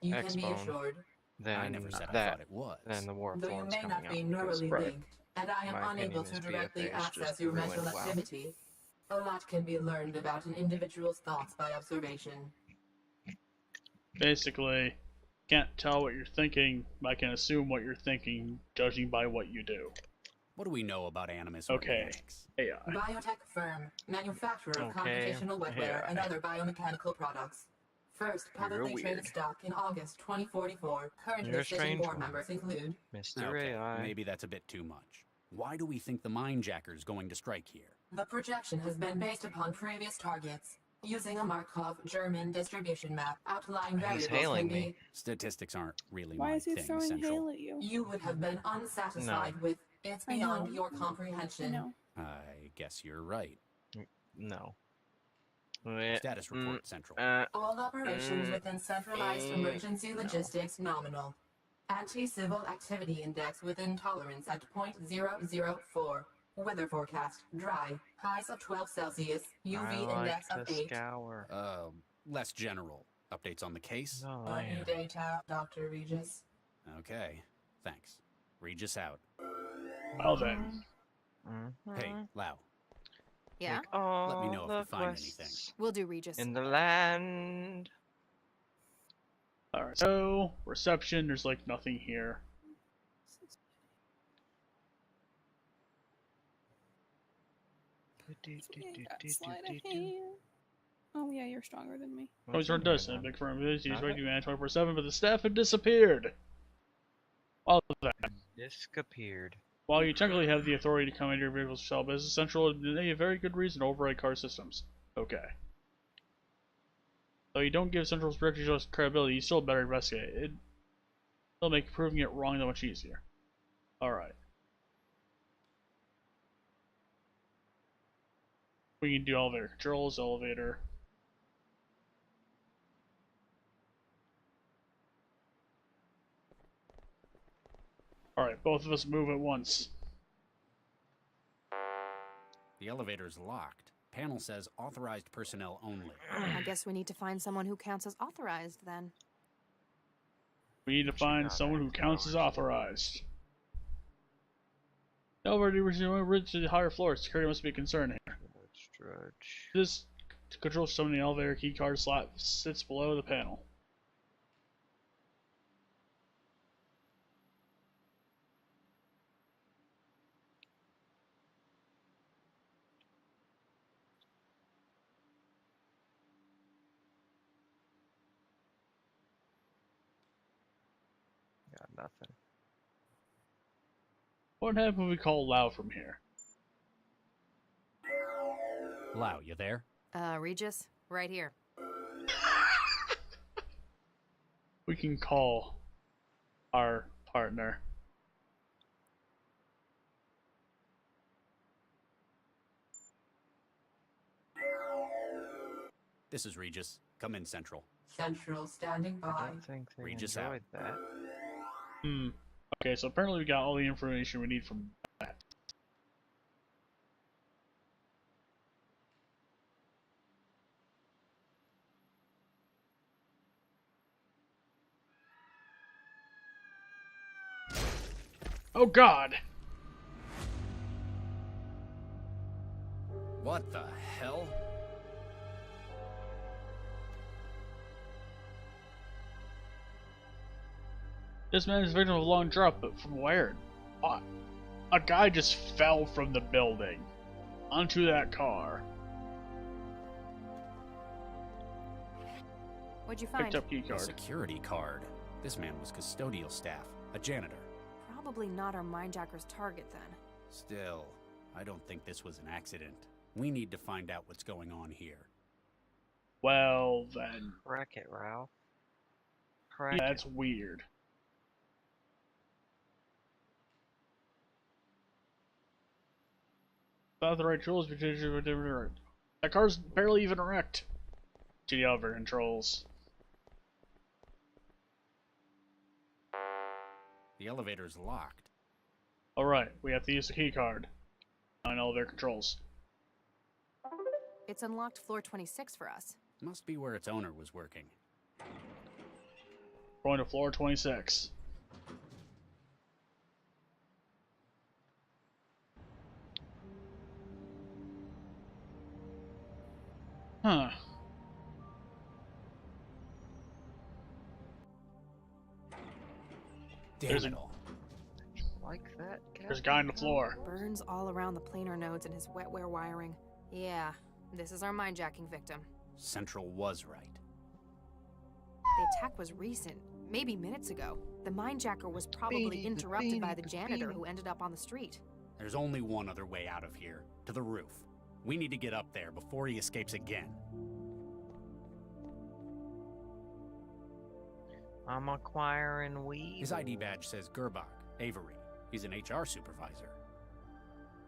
Xbone than the War of Though you Thorns may coming not out. be because neurally linked, and I am my unable opinion to is directly BFA is access just your ruined mental WoW. activity. A lot can be learned about an individual's thoughts by observation. Basically, can't tell what you're thinking, but I can assume what you're thinking, judging by what you do. What do we know about Animus Okay. Organics? AI. Biotech firm, manufacturer of computational wetware and other biomechanical products. First publicly traded stock in August 2044. Currently sitting board members include Mr. Okay, AI. maybe that's a bit too much. Why do we think the Mindjacker's going to strike here? The projection has been based upon previous targets, using a Markov German distribution map outlining variables hailing can be. me. Statistics aren't really Why my is he thing, throwing Central. hail at you? You would have been unsatisfied with it's I beyond know. your comprehension. I know. I guess you're right. No. Status report, Central. All operations within centralized emergency logistics nominal. Anti-civil activity index within tolerance at 0.004. Weather forecast, dry. Highs of 12 Celsius. UV index of 8. Less general. Updates on the case? Any data, Dr. Regis? Okay, thanks. Regis out. Well then. Hey, Lau. Yeah? Let me know if you find anything. We'll do, Regis. In the land. Alright, so, reception, there's like nothing here. Oh yeah, you're stronger than me. Always run dust in a big firm. He's ready to man 24/7, but the staff had disappeared. All of that. Disappeared. While you technically have the authority to come into your vehicle's shell, but it's Central a very good reason to override car systems. Okay. Though you don't give Central's directors credibility, you still better investigate. It'll make proving it wrong that much easier. Alright. We can do elevator controls, elevator. Alright, both of us move at once. The elevator's locked. Panel says authorized personnel only. I guess we need to find someone who counts as authorized, then. We need to find someone who counts as authorized. Elevator reached to the higher floors. Security must be a concern here. This control system in the elevator key card slot sits below the panel. Got nothing. What happens when we call Lau from here? Lau, you there? Regis, right here. We can call our partner. This is Regis. Come in, Central. Central standing by. I don't think they Regis enjoyed that. Okay, so apparently we got all the information we need from that. Oh God! What the hell? This man is victim of a long drop, but from where? A guy just fell from the building onto that car. What'd you find? Picked up key A card. security card. This man was custodial staff, a janitor. Probably not our Mindjacker's target, then. Still, I don't think this was an accident. We need to find out what's going on here. Well then, Crack it, Ralph. Crack that's it. weird. Without the right tools, that car's barely even wrecked. To the elevator controls. The elevator's locked. Alright, we have to use the key card on elevator controls. It's unlocked floor 26 for us. Must be where its owner was working. Going to floor 26. Huh. Damn it all. Like that, There's a guy on the floor. Burns all around the planar nodes and his wetware wiring. Yeah, this is our mindjacking victim. Central was right. The attack was recent, maybe minutes ago. The mindjacker was probably interrupted by the janitor who ended up on the street. There's only one other way out of here, to the roof. We need to get up there before he escapes again. I'm acquiring weed. His ID badge says Gerbach, Avery. He's an HR supervisor.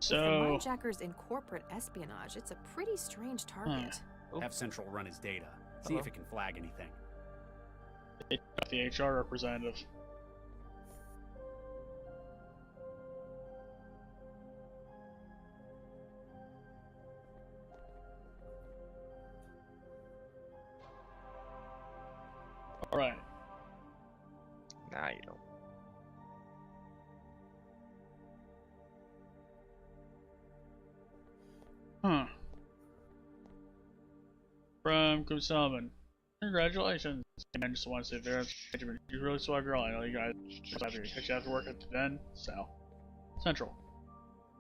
So... If the Mindjacker's in corporate espionage, it's a pretty strange target. Have Central run his data. See if it can flag anything. The HR representative. Alright. Nah, you don't. Huh. From Kusalman. Congratulations. I just want to say there. You really swag girl. I know you guys. Catch you after work at the den. So. Central.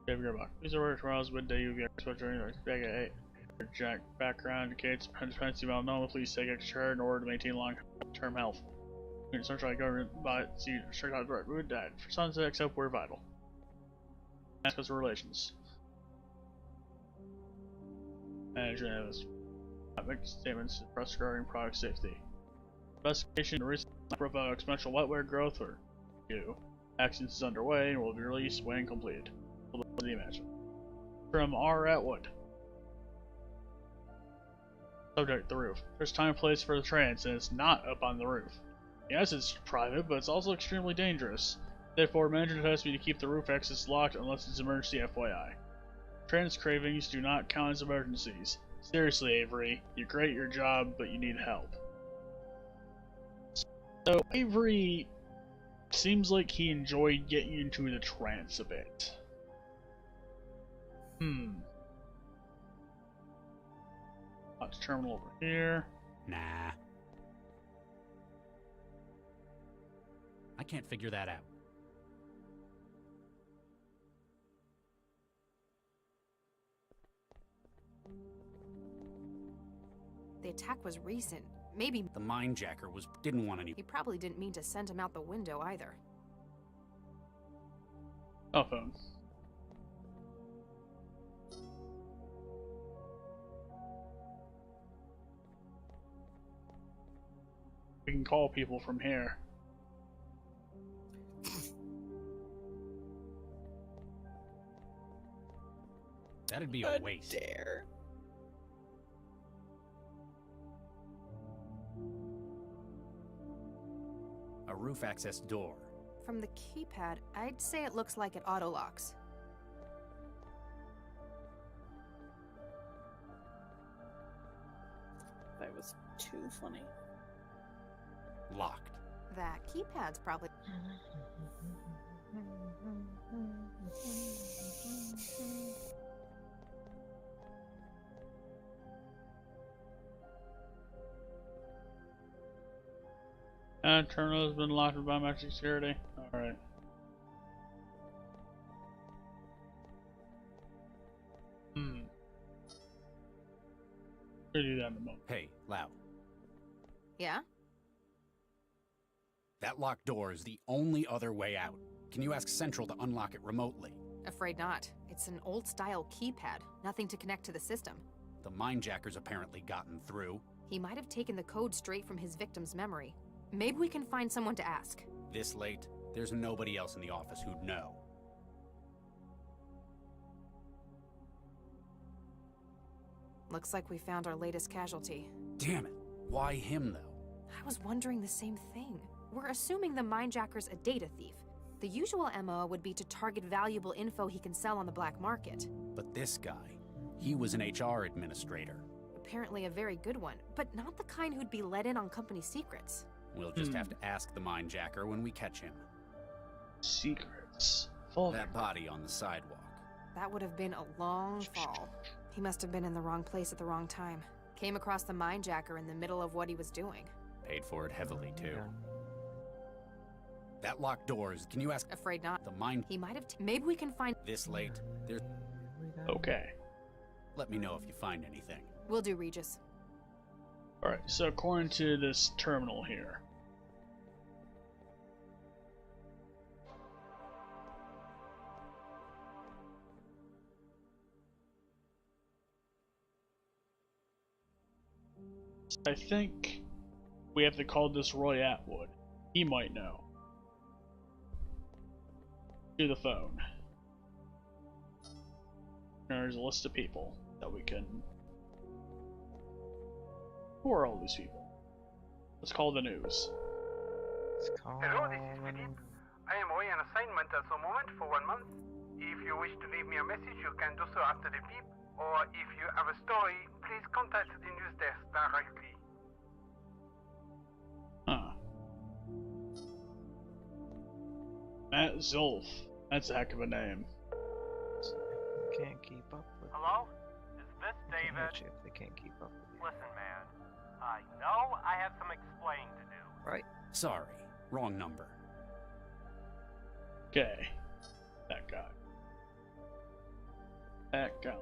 David Gerbuck. These are tomorrow's midday UV exposure. Back at 8. Jack background indicates dependency about normal. Please take extra in order to maintain long-term health. Central government but see strict out direct root died. For sunset except we're vital. Aspects of relations. Management of statements to press regarding product safety. Investigation recent profile exponential wetware growth or new. Actions is underway and will be released when completed. Imagine. From R. Atwood. Subject: the roof. There's time and place for the trance, and it's not up on the roof. Yes, it's private, but it's also extremely dangerous. Therefore, management has me to keep the roof access locked unless it's emergency FYI. Trance cravings do not count as emergencies. Seriously, Avery, you're great at your job, but you need help. So, Avery seems like he enjoyed getting into the trance a bit. Let's terminal over here. Nah. I can't figure that out. The attack was recent. Maybe the Mindjacker didn't want any. He probably didn't mean to send him out the window either. Cell phone. We can call people from here. That'd be a waste. Dare. A roof access door. From the keypad, I'd say it looks like it auto-locks. That was too funny. Locked. That keypad's probably... Terminal has been locked with biometric security. Alright. We'll do that in a moment. Hey, Lau. Yeah? That locked door is the only other way out. Can you ask Central to unlock it remotely? Afraid not. It's an old-style keypad. Nothing to connect to the system. The Mindjacker's apparently gotten through. He might have taken the code straight from his victim's memory. Maybe we can find someone to ask. This late, there's nobody else in the office who'd know. Looks like we found our latest casualty. Damn it. Why him, though? I was wondering the same thing. We're assuming the Mindjacker's a data thief. The usual MO would be to target valuable info he can sell on the black market. But this guy, he was an HR administrator. Apparently a very good one, but not the kind who'd be let in on company secrets. We'll just have to ask the Mindjacker when we catch him. Secrets. That body on the sidewalk. That would have been a long fall. He must have been in the wrong place at the wrong time. Came across the Mindjacker in the middle of what he was doing. Paid for it heavily, too. That locked doors, can you ask... Afraid not. The mind... He might have... Maybe we can find... This late, there's... Okay. Let me know if you find anything. Will do, Regis. Alright, so according to this terminal here... I think we have to call this Roy Atwood. He might know. To the phone. There's a list of people that we can... Who are all these people? Let's call the news. Hello, this is Philippe. I am away on assignment at the moment for 1 month. If you wish to leave me a message, you can do so after the beep. Or if you have a story, please contact the news desk directly. Huh. Matt Zulf. That's a heck of a name. Can't keep up with. Hello? Is this David? If they can't keep up with you. Listen, man. I know I have some explaining to do. Right. Sorry, wrong number. Okay. That guy. That guy.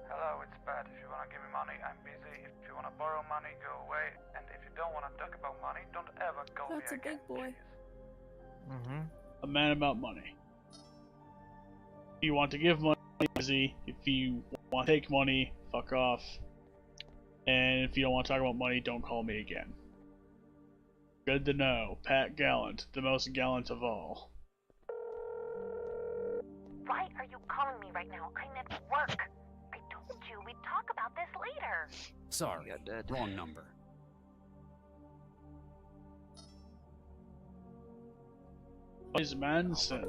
Hello, it's Pat. If you want to give me money, I'm busy. If you want to borrow money, go away. And if you don't want to talk about money, don't ever call me That's a again. big boy. A man about money. If you want to give money, busy. If you want to take money, fuck off. And if you don't want to talk about money, don't call me again. Good to know. Pat Gallant, the most gallant of all. Why are you calling me right now? I'm at work. I told you we'd talk about this later. Sorry, wrong number. Wise Manson.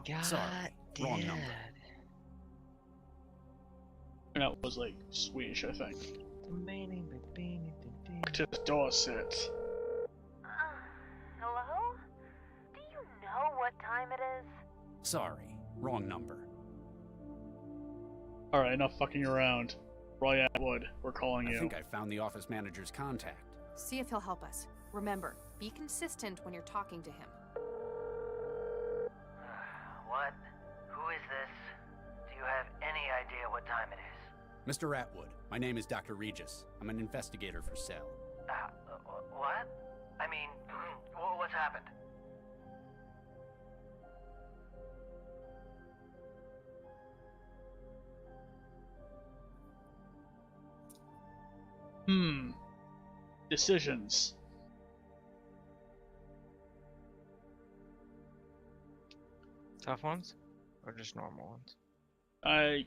He got Sorry, wrong dead. number. That was like Swedish, I think. To Dorset. Hello? Do you know what time it is? Sorry, wrong number. Alright, enough fucking around. Roy Atwood, we're calling you. I think I found the office manager's contact. See if he'll help us. Remember, be consistent when you're talking to him. What? Who is this? Do you have any idea what time it is? Mr. Atwood, my name is Dr. Regis. I'm an investigator for Cell. What? I mean, what's happened? Decisions. Tough ones? Or just normal ones? I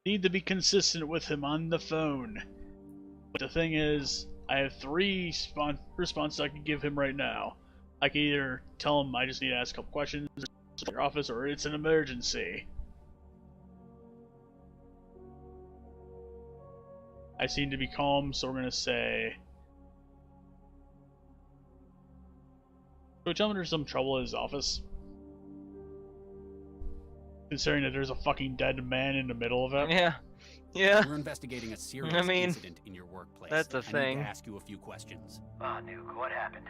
need to be consistent with him on the phone. But the thing is, I have 3 responses I can give him right now. I can either tell him I just need to ask a couple questions to your office, or it's an emergency. I seem to be calm, so we're gonna say... Can we tell him there's some trouble at his office? Considering that there's a fucking dead man in the middle of it. Yeah. Yeah. We're investigating a serious incident in your workplace. That's a thing. I need to ask you a few questions. Nuke, what happened?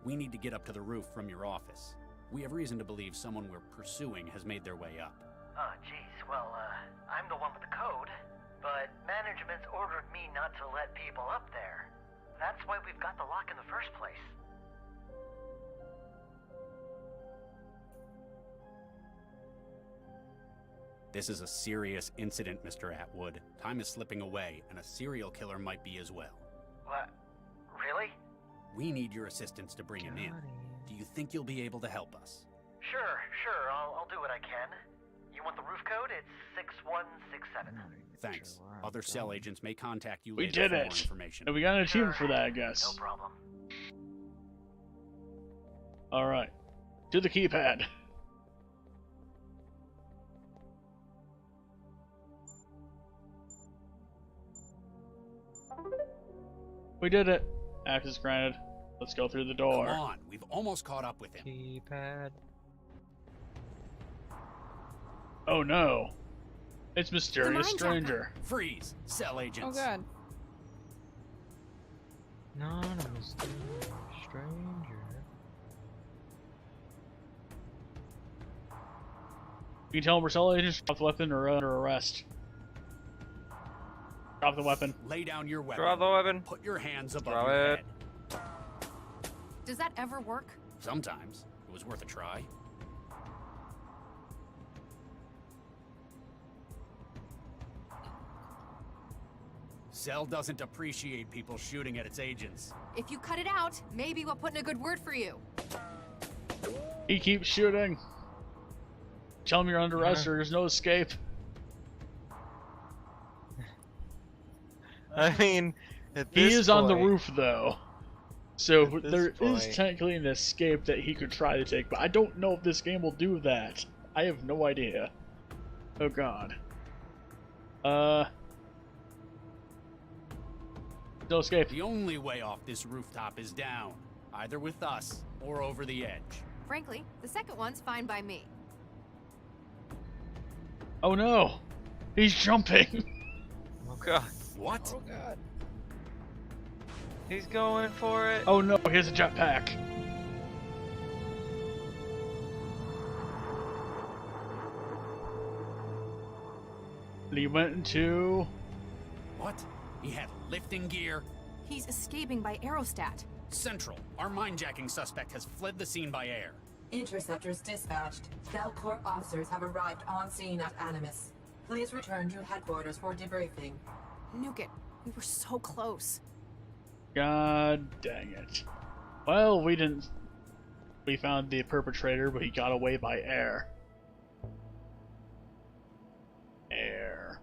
We need to get up to the roof from your office. We have reason to believe someone we're pursuing has made their way up. Oh, jeez. Well, I'm the one with the code, but management's ordered me not to let people up there. That's why we've got the lock in the first place. This is a serious incident, Mr. Atwood. Time is slipping away, and a serial killer might be as well. What? Really? We need your assistance to bring him in. Do you think you'll be able to help us? Sure. I'll do what I can. You want the roof code? It's 6167. Thanks. Other Cell agents may contact you We later did for more it! information. And we got an achievement for that, I guess. No problem. Alright. To the keypad. We did it. Access granted. Let's go through the door. Come on, we've almost caught up with him. Keypad. Oh no. It's Mysterious Mindjacker. Stranger. Freeze! Cell agents. Oh god. Anonymous stranger. You can tell him we're cell agents, drop the weapon, or under arrest. Drop the weapon. Lay down your weapon. Drop the weapon. Put your hands above Drop your it. head. Does that ever work? Sometimes. It was worth a try. Cell doesn't appreciate people shooting at its agents. If you cut it out, maybe we'll put in a good word for you. He keeps shooting. Tell him you're under arrest or there's no escape. I mean, he is on the roof though. So there is point, technically an escape that he could try to take, but I don't know if this game will do that. I have no idea. Oh god. No escape. The only way off this rooftop is down, either with us or over the edge. Frankly, the second one's fine by me. Oh no! He's jumping! Oh god. What? Oh god. He's going for it. Oh no, he has a jetpack. And he went into... What? He had lifting gear? He's escaping by aerostat. Central, our mindjacking suspect has fled the scene by air. Interceptors dispatched. Cell Corp officers have arrived on scene at Animus. Please return to headquarters for debriefing. Nuke it. We were so close. God dang it. Well, we didn't... We found the perpetrator, but he got away by air. Air.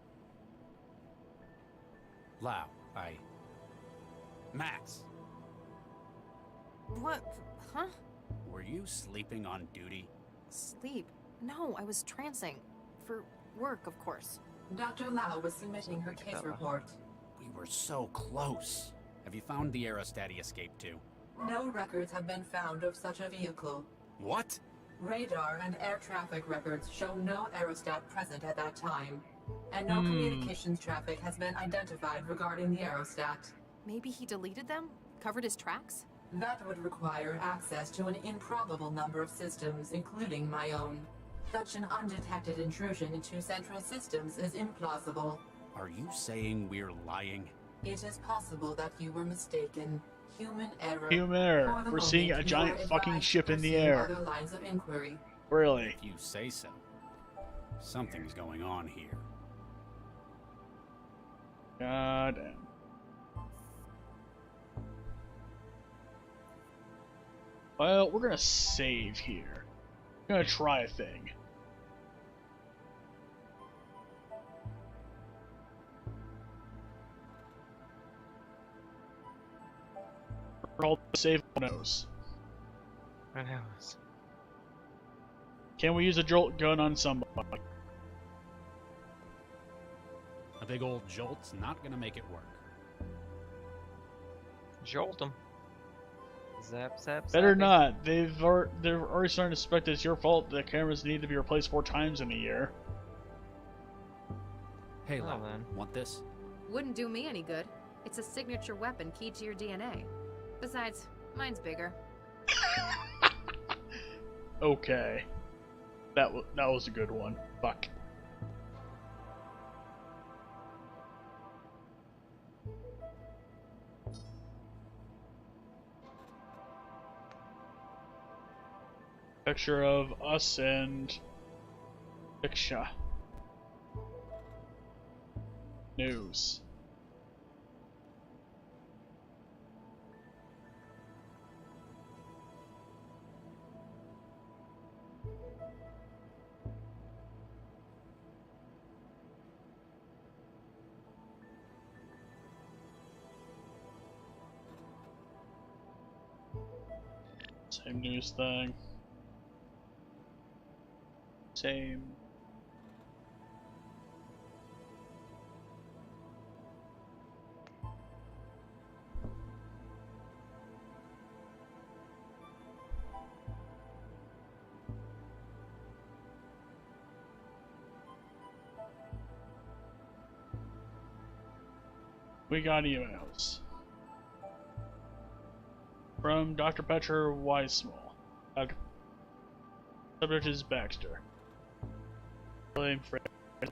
Lau, Max. What? Huh? Were you sleeping on duty? Sleep? No, I was trancing. For work, of course. Dr. Lau was submitting her case report. We were so close. Have you found the aerostat he escaped to? No records have been found of such a vehicle. What? Radar and air traffic records show no aerostat present at that time. And no communications traffic has been identified regarding the aerostat. Maybe he deleted them? Covered his tracks? That would require access to an improbable number of systems, including my own. Such an undetected intrusion into central systems is implausible. Are you saying we're lying? It is possible that you were mistaken. Human error. Human error. We're seeing a giant fucking ship in the air. Other lines of inquiry. Really? If you say so. Something's going on here. God damn. Well, we're gonna save here. We're gonna try a thing. Roll save nose. Can we use a jolt gun on somebody? A big old jolt's not gonna make it work. Jolt him. Zap, zap, Better zappy. not. They're already starting to suspect it's your fault. The cameras need to be replaced 4 times in a year. Hey, Oh, man. Want this? Wouldn't do me any good. It's a signature weapon keyed to your DNA. Besides, mine's bigger. Okay. That was a good one. Fuck. Picture of us and Diksha. News. Same news thing. Same. We got emails from Dr. Petra Weissmall. Subject is Baxter. Claim for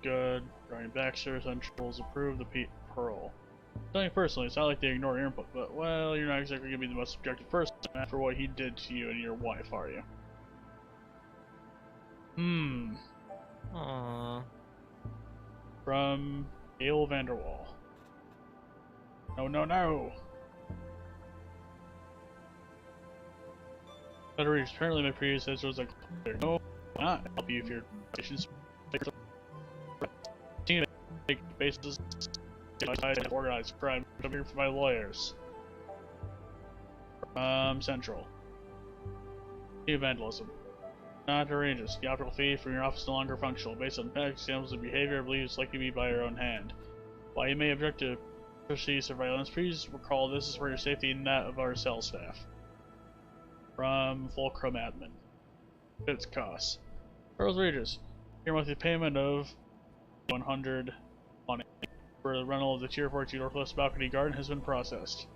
good. Brian Baxter, Central's approved the Pearl. Telling personally, it's not like they ignore your input, but well, you're not exactly gonna be the most objective person after what he did to you and your wife, are you? Aww. From Gail Vanderwall. No, no, no! But Regis, apparently my predecessor was like, no, I'll not help you if your patients basis organized crime. I'm here for my lawyers. Central. Vandalism. Not Regis. The optical feed from your office is no longer functional. Based on past examples of behavior, I believe it's likely to be by your own hand. While you may object to especially surveillance, please recall this is for your safety and that of our cell staff. From Fulcrum Admin. Its costs. Charles Regis. Your monthly payment of 100 money for the rental of the Tier 42 Northwest Balcony Garden has been processed.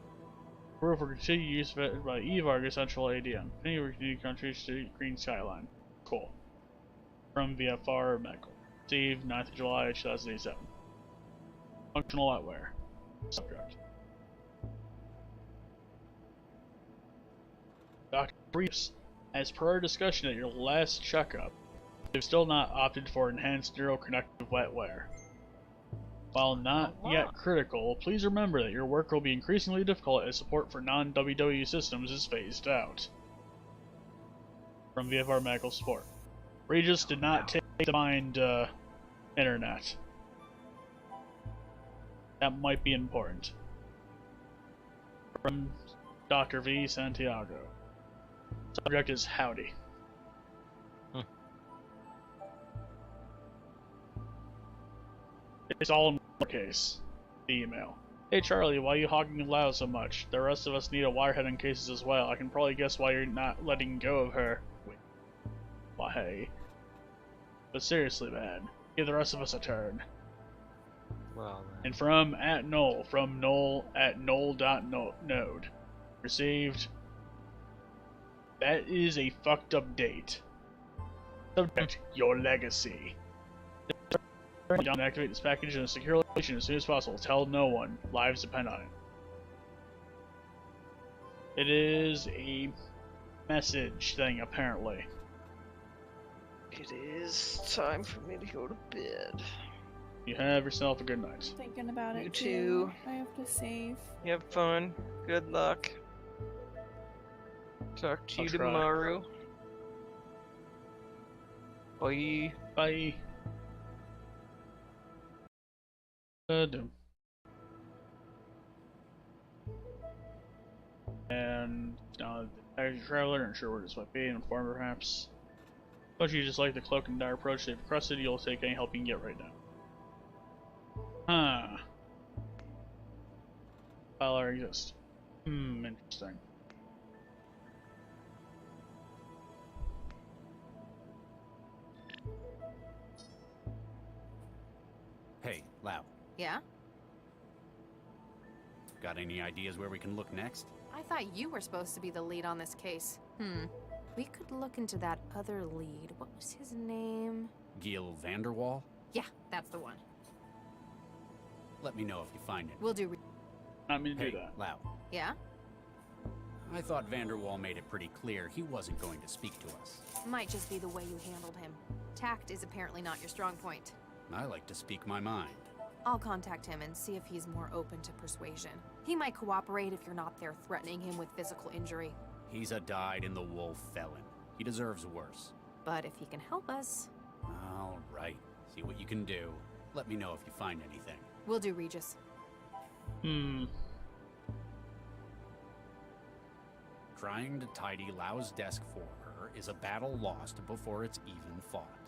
Approval for continued use of it by E-Vargas Central ADM. Any continued countries to Green Skyline. Cool. From VFR Medical. Received 9th of July 2087. Functional outwear. Subject. Dr. Briefs. As per our discussion at your last checkup, you've still not opted for enhanced neuroconnective wetware. While not yet critical, please remember that your work will be increasingly difficult as support for non-WW systems is phased out. From VFR Medical Support. Regis did not take the mind internet. That might be important. From Dr. V. Santiago. Subject is howdy. It's all in lowercase. The email. Hey Charlie, why are you hogging Lau so much? The rest of us need a wirehead in cases as well. I can probably guess why you're not letting go of her. Wait. Why? But seriously, man, give the rest of us a turn. Well, and from @Noel, from Noel @Noel.node. Received. That is a fucked up date. Subject, your legacy. Down, activate this package in a secure location as soon as possible. Tell no one. Lives depend on it. It is a message thing, apparently. it is time for me to go to bed. You have yourself a good night. Thinking about it You too. too. I have to save. You have fun. Good luck. Talk to you I'll try. tomorrow. Bye. Bye. And now, as a traveler, unsure where this might be, informed perhaps. But you just like the cloak and dagger approach they've requested, you'll take any help you can get right now. Huh. File exist. Interesting. Hey, Lau. Yeah? Got any ideas where we can look next? I thought you were supposed to be the lead on this case. We could look into that other lead. What was his name? Gil Vanderwall? Yeah, that's the one. Let me know if you find it. We'll do. Not me to Hey, do that. Lau. Yeah? I thought Vanderwall made it pretty clear he wasn't going to speak to us. Might just be the way you handled him. Tact is apparently not your strong point. I like to speak my mind. I'll contact him and see if he's more open to persuasion. He might cooperate if you're not there threatening him with physical injury. He's a dyed-in-the-wool felon. He deserves worse. But if he can help us... All right. See what you can do. Let me know if you find anything. We'll do, Regis. Trying to tidy Lau's desk for her is a battle lost before it's even fought.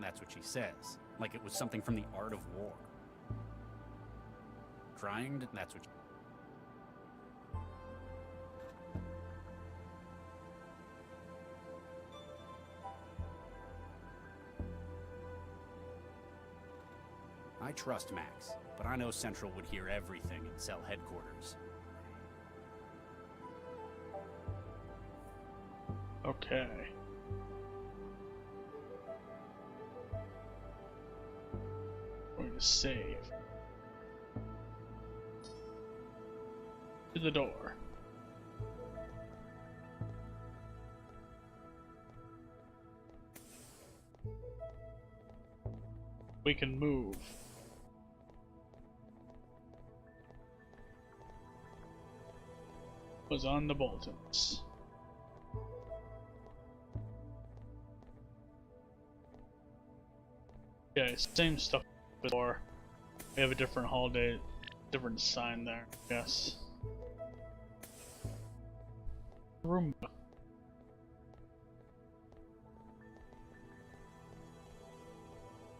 That's what she says, like it was something from the art of war. That's what I trust Max, but I know Central would hear everything in cell headquarters. Okay. Going to save. To the door. We can move. was on the bulletins. Okay, same stuff before. We have a different holiday, different sign there, yes. Roomba.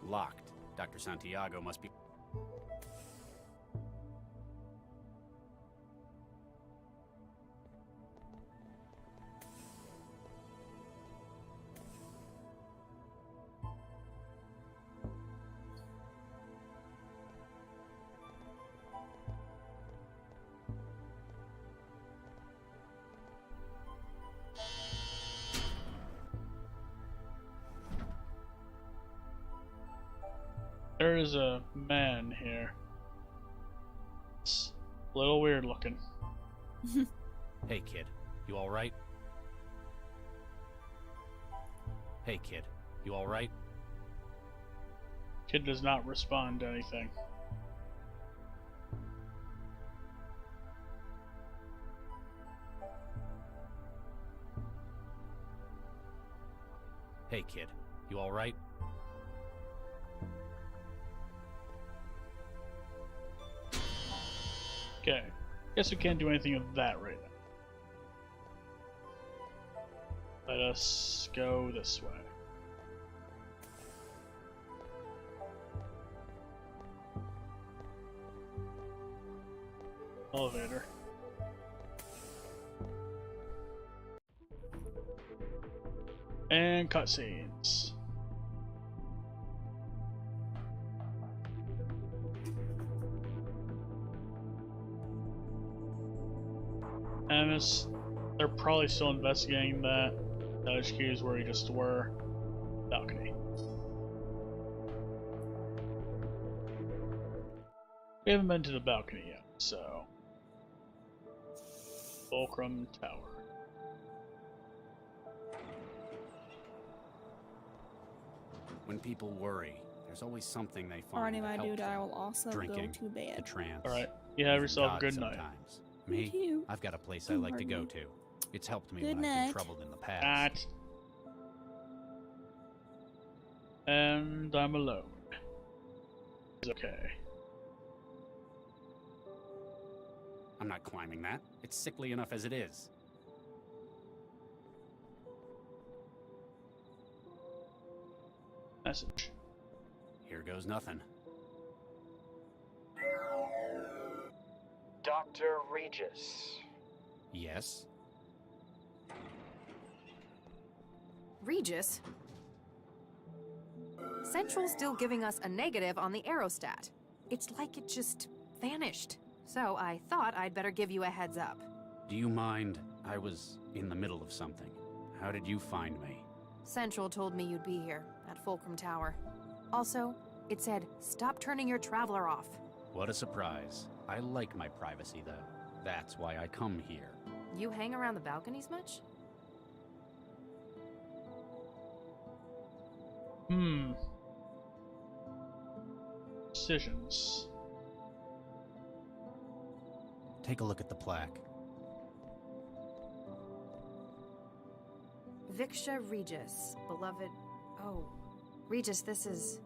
Locked. Dr. Santiago must be... There is a man here. It's a little weird looking. Hey kid, you alright? Hey kid, you alright? Kid does not respond to anything. Hey kid, you alright? Okay, guess we can't do anything with that right now. Let us go this way. Elevator. And cutscenes. And they're probably still investigating that. The HQ is where we just were. Balcony. We haven't been to the balcony yet, so. Fulcrum Tower. When people worry, there's always something they find Alrighty, my helpful. dude, I will also Drinking, go to bed. the trance. Alright, you have yourself a good night. Sometimes. Me too. I've got a place I like to go to. It's helped me Good when I've night. been troubled in the past. And I'm alone. It's okay. I'm not climbing that. It's sickly enough as it is. Message. Here goes nothing. Dr. Regis. Yes? Regis? Central's still giving us a negative on the aerostat. It's like it just vanished. So I thought I'd better give you a heads up. Do you mind? I was in the middle of something. How did you find me? Central told me you'd be here, at Fulcrum Tower. Also, it said, stop turning your traveler off. What a surprise. I like my privacy, though. That's why I come here. You hang around the balconies much? Decisions. Take a look at the plaque. Viksha Regis, beloved... Oh, Regis, this is...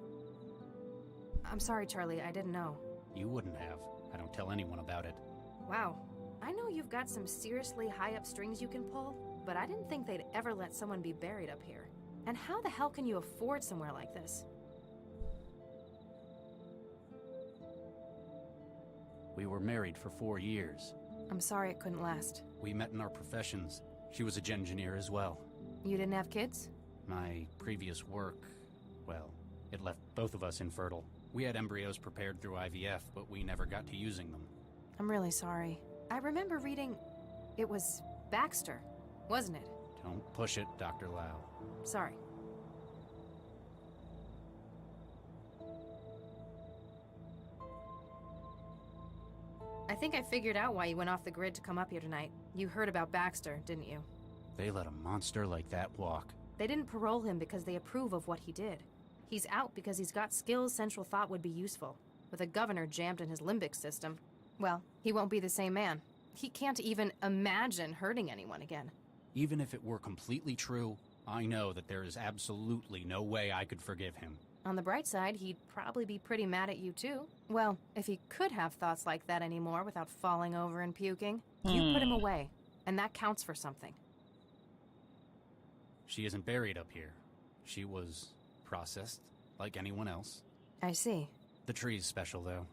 I'm sorry, Charlie, I didn't know. You wouldn't have. I don't tell anyone about it. Wow. I know you've got some seriously high-up strings you can pull, but I didn't think they'd ever let someone be buried up here. And how the hell can you afford somewhere like this? We were married for 4 years. I'm sorry it couldn't last. We met in our professions. She was a engineer as well. You didn't have kids? My previous work, well, it left both of us infertile. We had embryos prepared through IVF, but we never got to using them. I'm really sorry. I remember reading... It was Baxter, wasn't it? Don't push it, Dr. Lau. Sorry. I think I figured out why you went off the grid to come up here tonight. You heard about Baxter, didn't you? They let a monster like that walk. They didn't parole him because they approve of what he did. He's out because he's got skills Central thought would be useful. With a governor jammed in his limbic system, well, he won't be the same man. he can't even imagine hurting anyone again. Even if it were completely true, I know that there is absolutely no way I could forgive him. On the bright side, he'd probably be pretty mad at you too. Well, if he could have thoughts like that anymore without falling over and puking. You put him away, and that counts for something. She isn't buried up here. She was processed like anyone else. I see. The tree's special, though.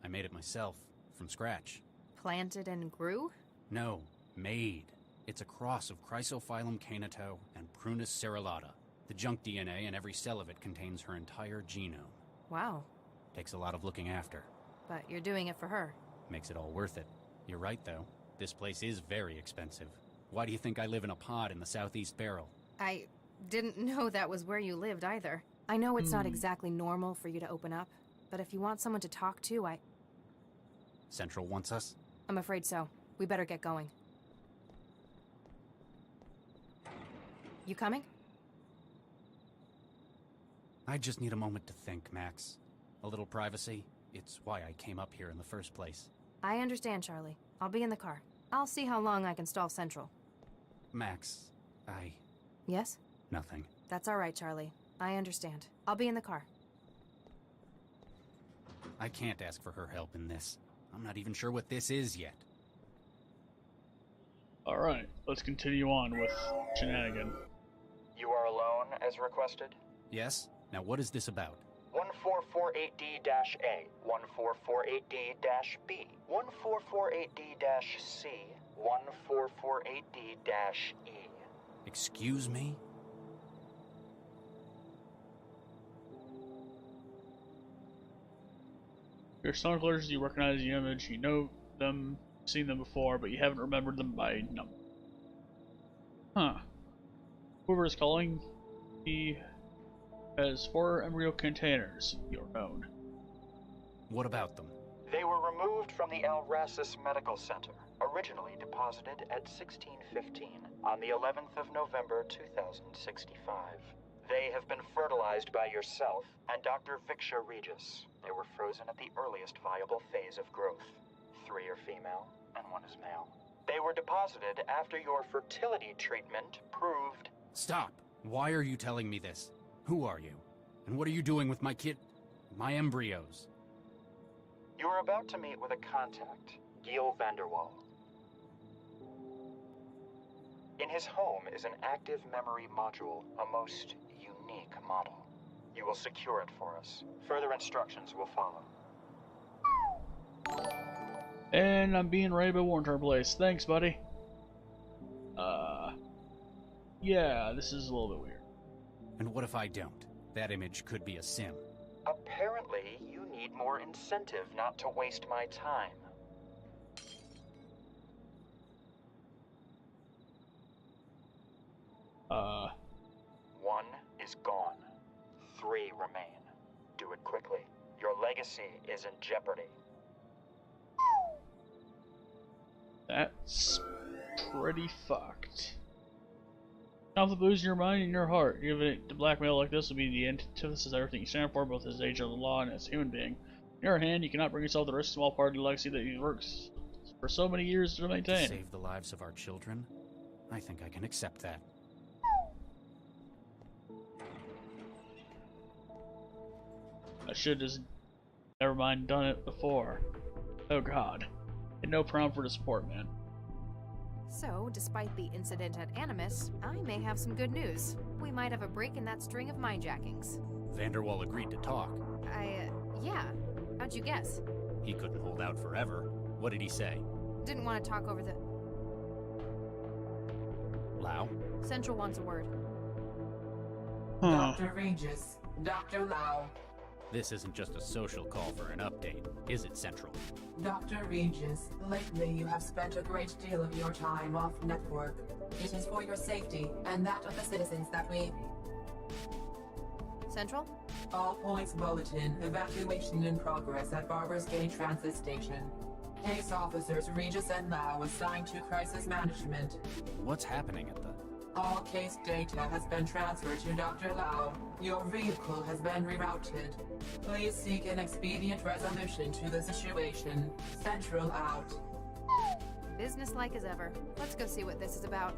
I made it myself, from scratch. Planted and grew? No, made. It's a cross of Chrysophyllum caneto and Prunus cerulata. The junk DNA in every cell of it contains her entire genome. Wow. Takes a lot of looking after. But you're doing it for her. Makes it all worth it. You're right, though. This place is very expensive. Why do you think I live in a pod in the Southeast Barrel? I didn't know that was where you lived either. I know it's not exactly normal for you to open up, but if you want someone to talk to, Central wants us? I'm afraid so. We better get going. You coming? I just need a moment to think, Max. A little privacy. It's why I came up here in the first place. I understand, Charlie. I'll be in the car. I'll see how long I can stall Central. Max, Yes? Nothing. That's all right, Charlie. I understand. I'll be in the car. I can't ask for her help in this. I'm not even sure what this is yet. Alright, let's continue on with shenanigan. You are alone, as requested? Yes? Now what is this about? 1448D-A, 1448D-B, 1448D-C, 1448D-E. Excuse me? Your snorkelers, you recognize the image, you know them, seen them before, but you haven't remembered them by number. Huh. Whoever is calling, he has 4 embryo containers, your own. What about them? They were removed from the Alracis Medical Center, originally deposited at 1615 on the 11th of November 2065. They have been fertilized by yourself and Dr. Regis. They were frozen at the earliest viable phase of growth. 3 are female and 1 is male. They were deposited after your fertility treatment proved... Stop! Why are you telling me this? Who are you? And what are you doing with my my embryos? You are about to meet with a contact, Gil Vanderwall. In his home is an active memory module, a most unique model. You will secure it for us. Further instructions will follow. And I'm being raided by Warren Place. Thanks, buddy. Yeah, this is a little bit weird. And what if I don't? That image could be a sim. Apparently, you need more incentive not to waste my time. One is gone. 3 remain. Do it quickly. Your legacy is in jeopardy. That's pretty fucked. Conflict in your mind and your heart. Giving it to blackmail like this will be the antithesis of everything you stand for, both as agent of the law and as a human being. On the other hand, you cannot bring yourself to risk a small part of the legacy that you've worked for so many years to maintain. To save the lives of our children? I think I can accept that. I should just never mind done it before. Oh god. And no problem for the support, man. So, despite the incident at Animus, I may have some good news. We might have a break in that string of mindjackings. Vanderwall agreed to talk. Yeah. How'd you guess? He couldn't hold out forever. What did he say? Didn't want to talk over the... Lau? Central wants a word. Dr. Regis, Dr. Lau. This isn't just a social call for an update, is it, Central? Dr. Regis, lately you have spent a great deal of your time off network. It is for your safety and that of the citizens that we... Central? All points bulletin. Evacuation in progress at Barber's Gate Transit Station. Case officers Regis and Lau assigned to crisis management. What's happening at the... All case data has been transferred to Dr. Lau. Your vehicle has been rerouted. Please seek an expedient resolution to the situation. Central out. Businesslike as ever. Let's go see what this is about.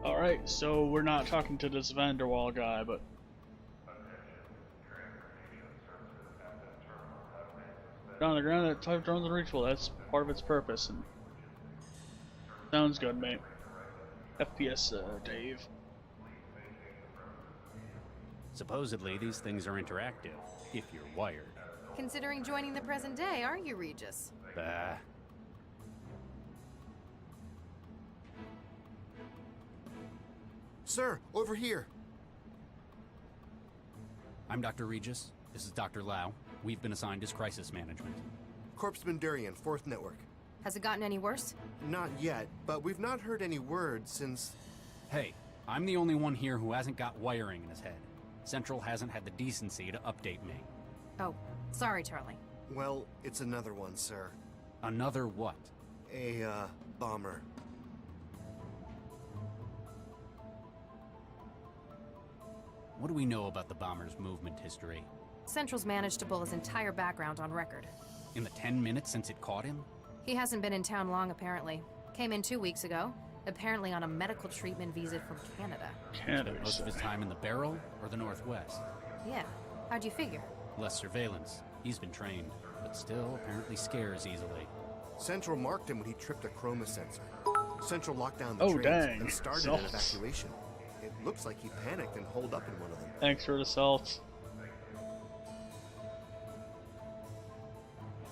Alright, so we're not talking to this Van der Waal guy, but... On the ground, that type drones are reachable. That's part of its purpose. And sounds good, mate. FPS, Dave. Supposedly, these things are interactive, if you're wired. Considering joining the present day, are you, Regis? Bah. Sir, over here. I'm Dr. Regis. This is Dr. Lau. We've been assigned as crisis management. Corpsman Durian, 4th Network. Has it gotten any worse? Not yet, but we've not heard any word since... Hey, I'm the only one here who hasn't got wiring in his head. Central hasn't had the decency to update me. Oh, sorry, Charlie. Well, it's another one, sir. Another what? A, bomber. What do we know about the bomber's movement history? Central's managed to pull his entire background on record. In the 10 minutes since it caught him? He hasn't been in town long, apparently. Came in 2 weeks ago, apparently on a medical treatment visa from Canada. Spent most of his time in the Barrel or the Northwest? Yeah. How'd you figure? Less surveillance. He's been trained, but still apparently scares easily. Central marked him when he tripped a chroma sensor. Central locked down the trains and started an evacuation. It looks like he panicked and holed up in one of them. Thanks for the salt.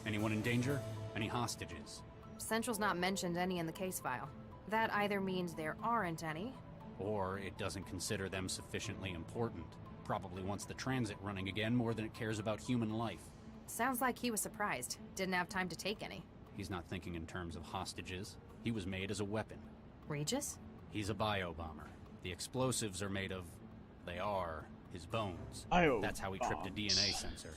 Anyone in danger? Any hostages? Central's not mentioned any in the case file. That either means there aren't any, or it doesn't consider them sufficiently important. Probably wants the transit running again more than it cares about human life. Sounds like he was surprised. Didn't have time to take any. He's not thinking in terms of hostages. He was made as a weapon. Regis? He's a bio-bomber. The explosives are made of... they are his bones. That's how he tripped a DNA sensor.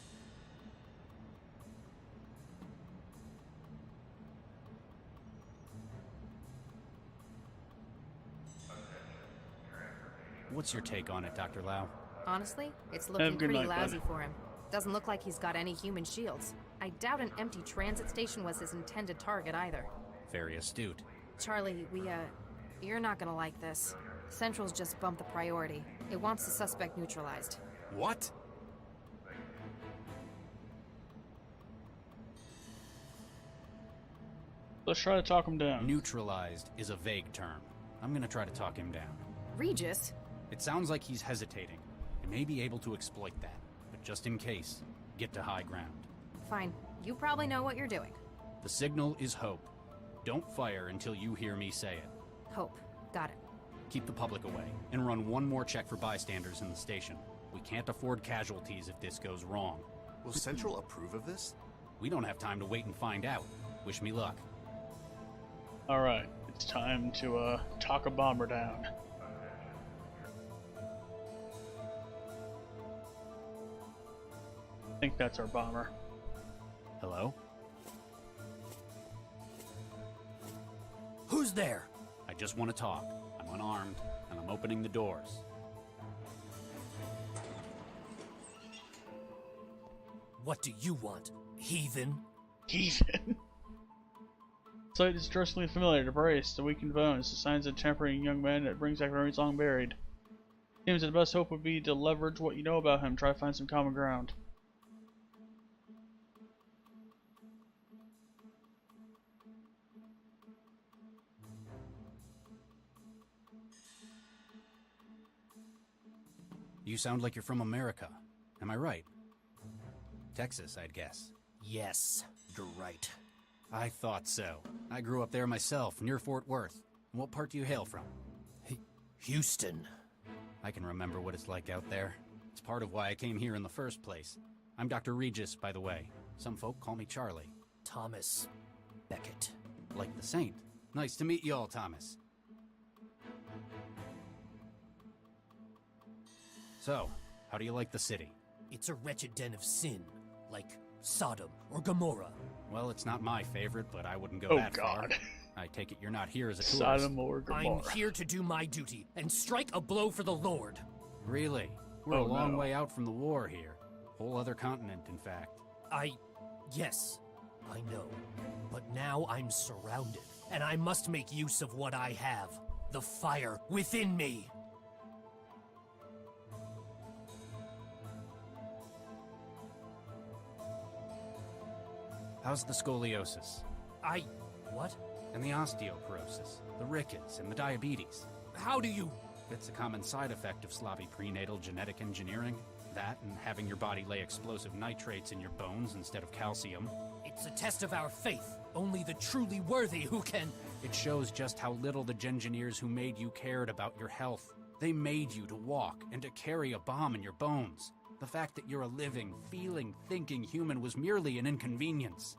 What's your take on it, Dr. Lau? Honestly, it's looking pretty lousy for him. Doesn't look like he's got any human shields. I doubt an empty transit station was his intended target either. Very astute. Charlie, you're not gonna like this. Central's just bumped the priority. It wants the suspect neutralized. What? Let's try to talk him down. Neutralized is a vague term. I'm gonna try to talk him down. Regis? It sounds like he's hesitating. I may be able to exploit that, but just in case, get to high ground. Fine. You probably know what you're doing. The signal is hope. Don't fire until you hear me say it. Hope. Got it. Keep the public away, and run one more check for bystanders in the station. We can't afford casualties if this goes wrong. Will Central approve of this? We don't have time to wait and find out. Wish me luck. Alright, it's time to, talk a bomber down. I think that's our bomber. Hello? Who's there? I just want to talk. I'm unarmed, and I'm opening the doors. What do you want, heathen? Heathen? Sight is distressingly familiar to Brace, the weakened bones, the signs of tempering young man that brings back memories long buried. Seems that the best hope would be to leverage what you know about him, try to find some common ground. You sound like you're from America. Am I right? Texas, I'd guess. Yes, you're right. I thought so. I grew up there myself, near Fort Worth. What part do you hail from? Houston. I can remember what it's like out there. It's part of why I came here in the first place. I'm Dr. Regis, by the way. Some folk call me Charlie. Thomas Beckett. Like the saint. Nice to meet you all, Thomas. So, how do you like the city? It's a wretched den of sin, like Sodom or Gomorrah. Well, it's not my favorite, but I wouldn't go that far. I take it you're not here as a tourist. Sodom or Gomorrah. I'm here to do my duty and strike a blow for the Lord. Really? We're a long way out from the war here. Whole other continent, in fact. Yes, I know. But now I'm surrounded. and I must make use of what I have. The fire within me. How's the scoliosis? What? And the osteoporosis, the rickets, and the diabetes. How do you... It's a common side effect of sloppy prenatal genetic engineering. That and having your body lay explosive nitrates in your bones instead of calcium. It's a test of our faith. Only the truly worthy who can... It shows just how little the Gengineers who made you cared about your health. They made you to walk and to carry a bomb in your bones. The fact that you're a living, feeling, thinking human was merely an inconvenience.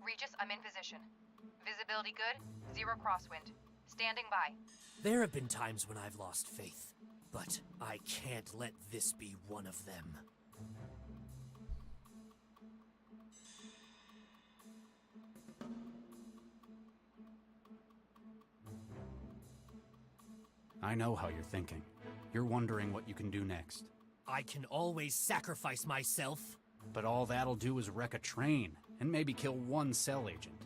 Regis, I'm in position. Visibility good, 0 crosswind. Standing by. There have been times when I've lost faith, but I can't let this be one of them. I know how you're thinking. You're wondering what you can do next. I can always sacrifice myself. But all that'll do is wreck a train, and maybe kill one cell agent.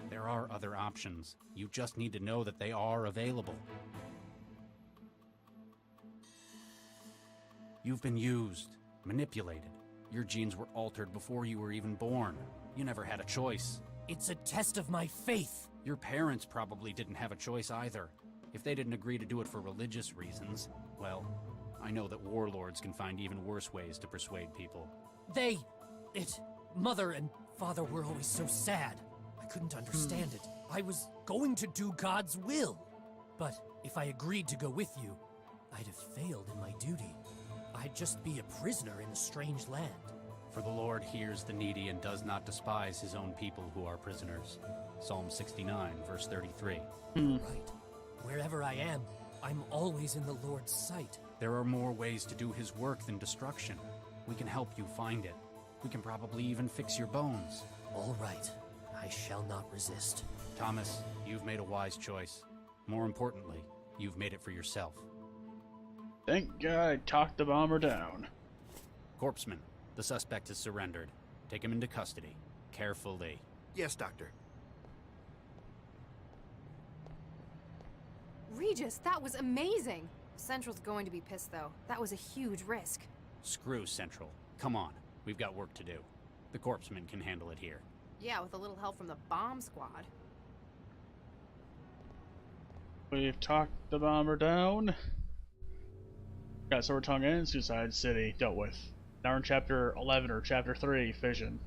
There are other options. You just need to know that they are available. You've been used, manipulated. Your genes were altered before you were even born. You never had a choice. It's a test of my faith. Your parents probably didn't have a choice either. If they didn't agree to do it for religious reasons, well, I know that warlords can find even worse ways to persuade people. Mother and Father were always so sad. I couldn't understand it. I was going to do God's will. But if I agreed to go with you, I'd have failed in my duty. I'd just be a prisoner in a strange land. For the Lord hears the needy and does not despise his own people who are prisoners. Psalm 69, verse 33. Right. Wherever I am, I'm always in the Lord's sight. There are more ways to do his work than destruction. We can help you find it. We can probably even fix your bones. All right. I shall not resist. Thomas, you've made a wise choice. More importantly, you've made it for yourself. Thank God I talked the bomber down. Corpseman, the suspect has surrendered. Take him into custody. Carefully. Yes, Doctor. Regis, that was amazing! Central's going to be pissed, though. That was a huge risk. Screw Central. Come on. We've got work to do. The Corpseman can handle it here. Yeah, with a little help from the bomb squad. We've talked the bomber down. Got Silver Tongue and Suicide City dealt with. Now we're in Chapter 11 or Chapter 3, Fission.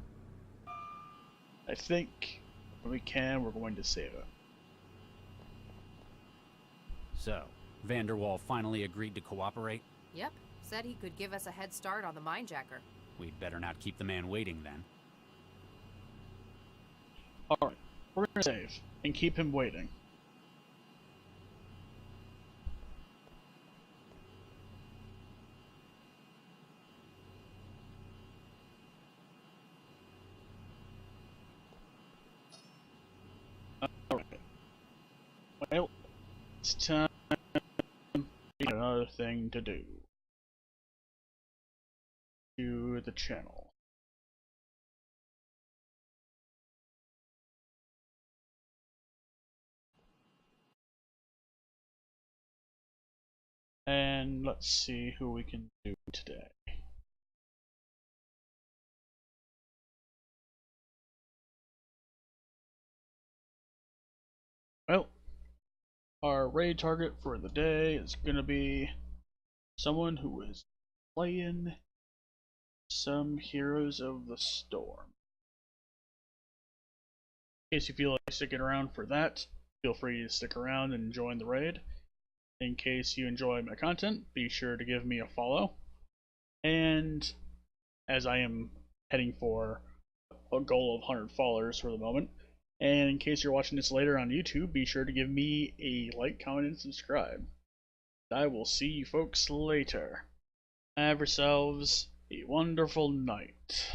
I think when we can, we're going to save it. So, Vanderwall finally agreed to cooperate? Yep. Said he could give us a head start on the Mindjacker. We'd better not keep the man waiting then. Alright, we're gonna save and keep him waiting. Alright. Well, it's time to get another thing to do. To the channel. And let's see who we can do today. Well, our raid target for the day is gonna be someone who is playing some Heroes of the Storm. In case you feel like sticking around for that, feel free to stick around and join the raid. In case you enjoy my content, be sure to give me a follow. And as I am heading for a goal of 100 followers for the moment, and in case you're watching this later on YouTube, be sure to give me a like, comment, and subscribe. I will see you folks later. Have yourselves a wonderful night.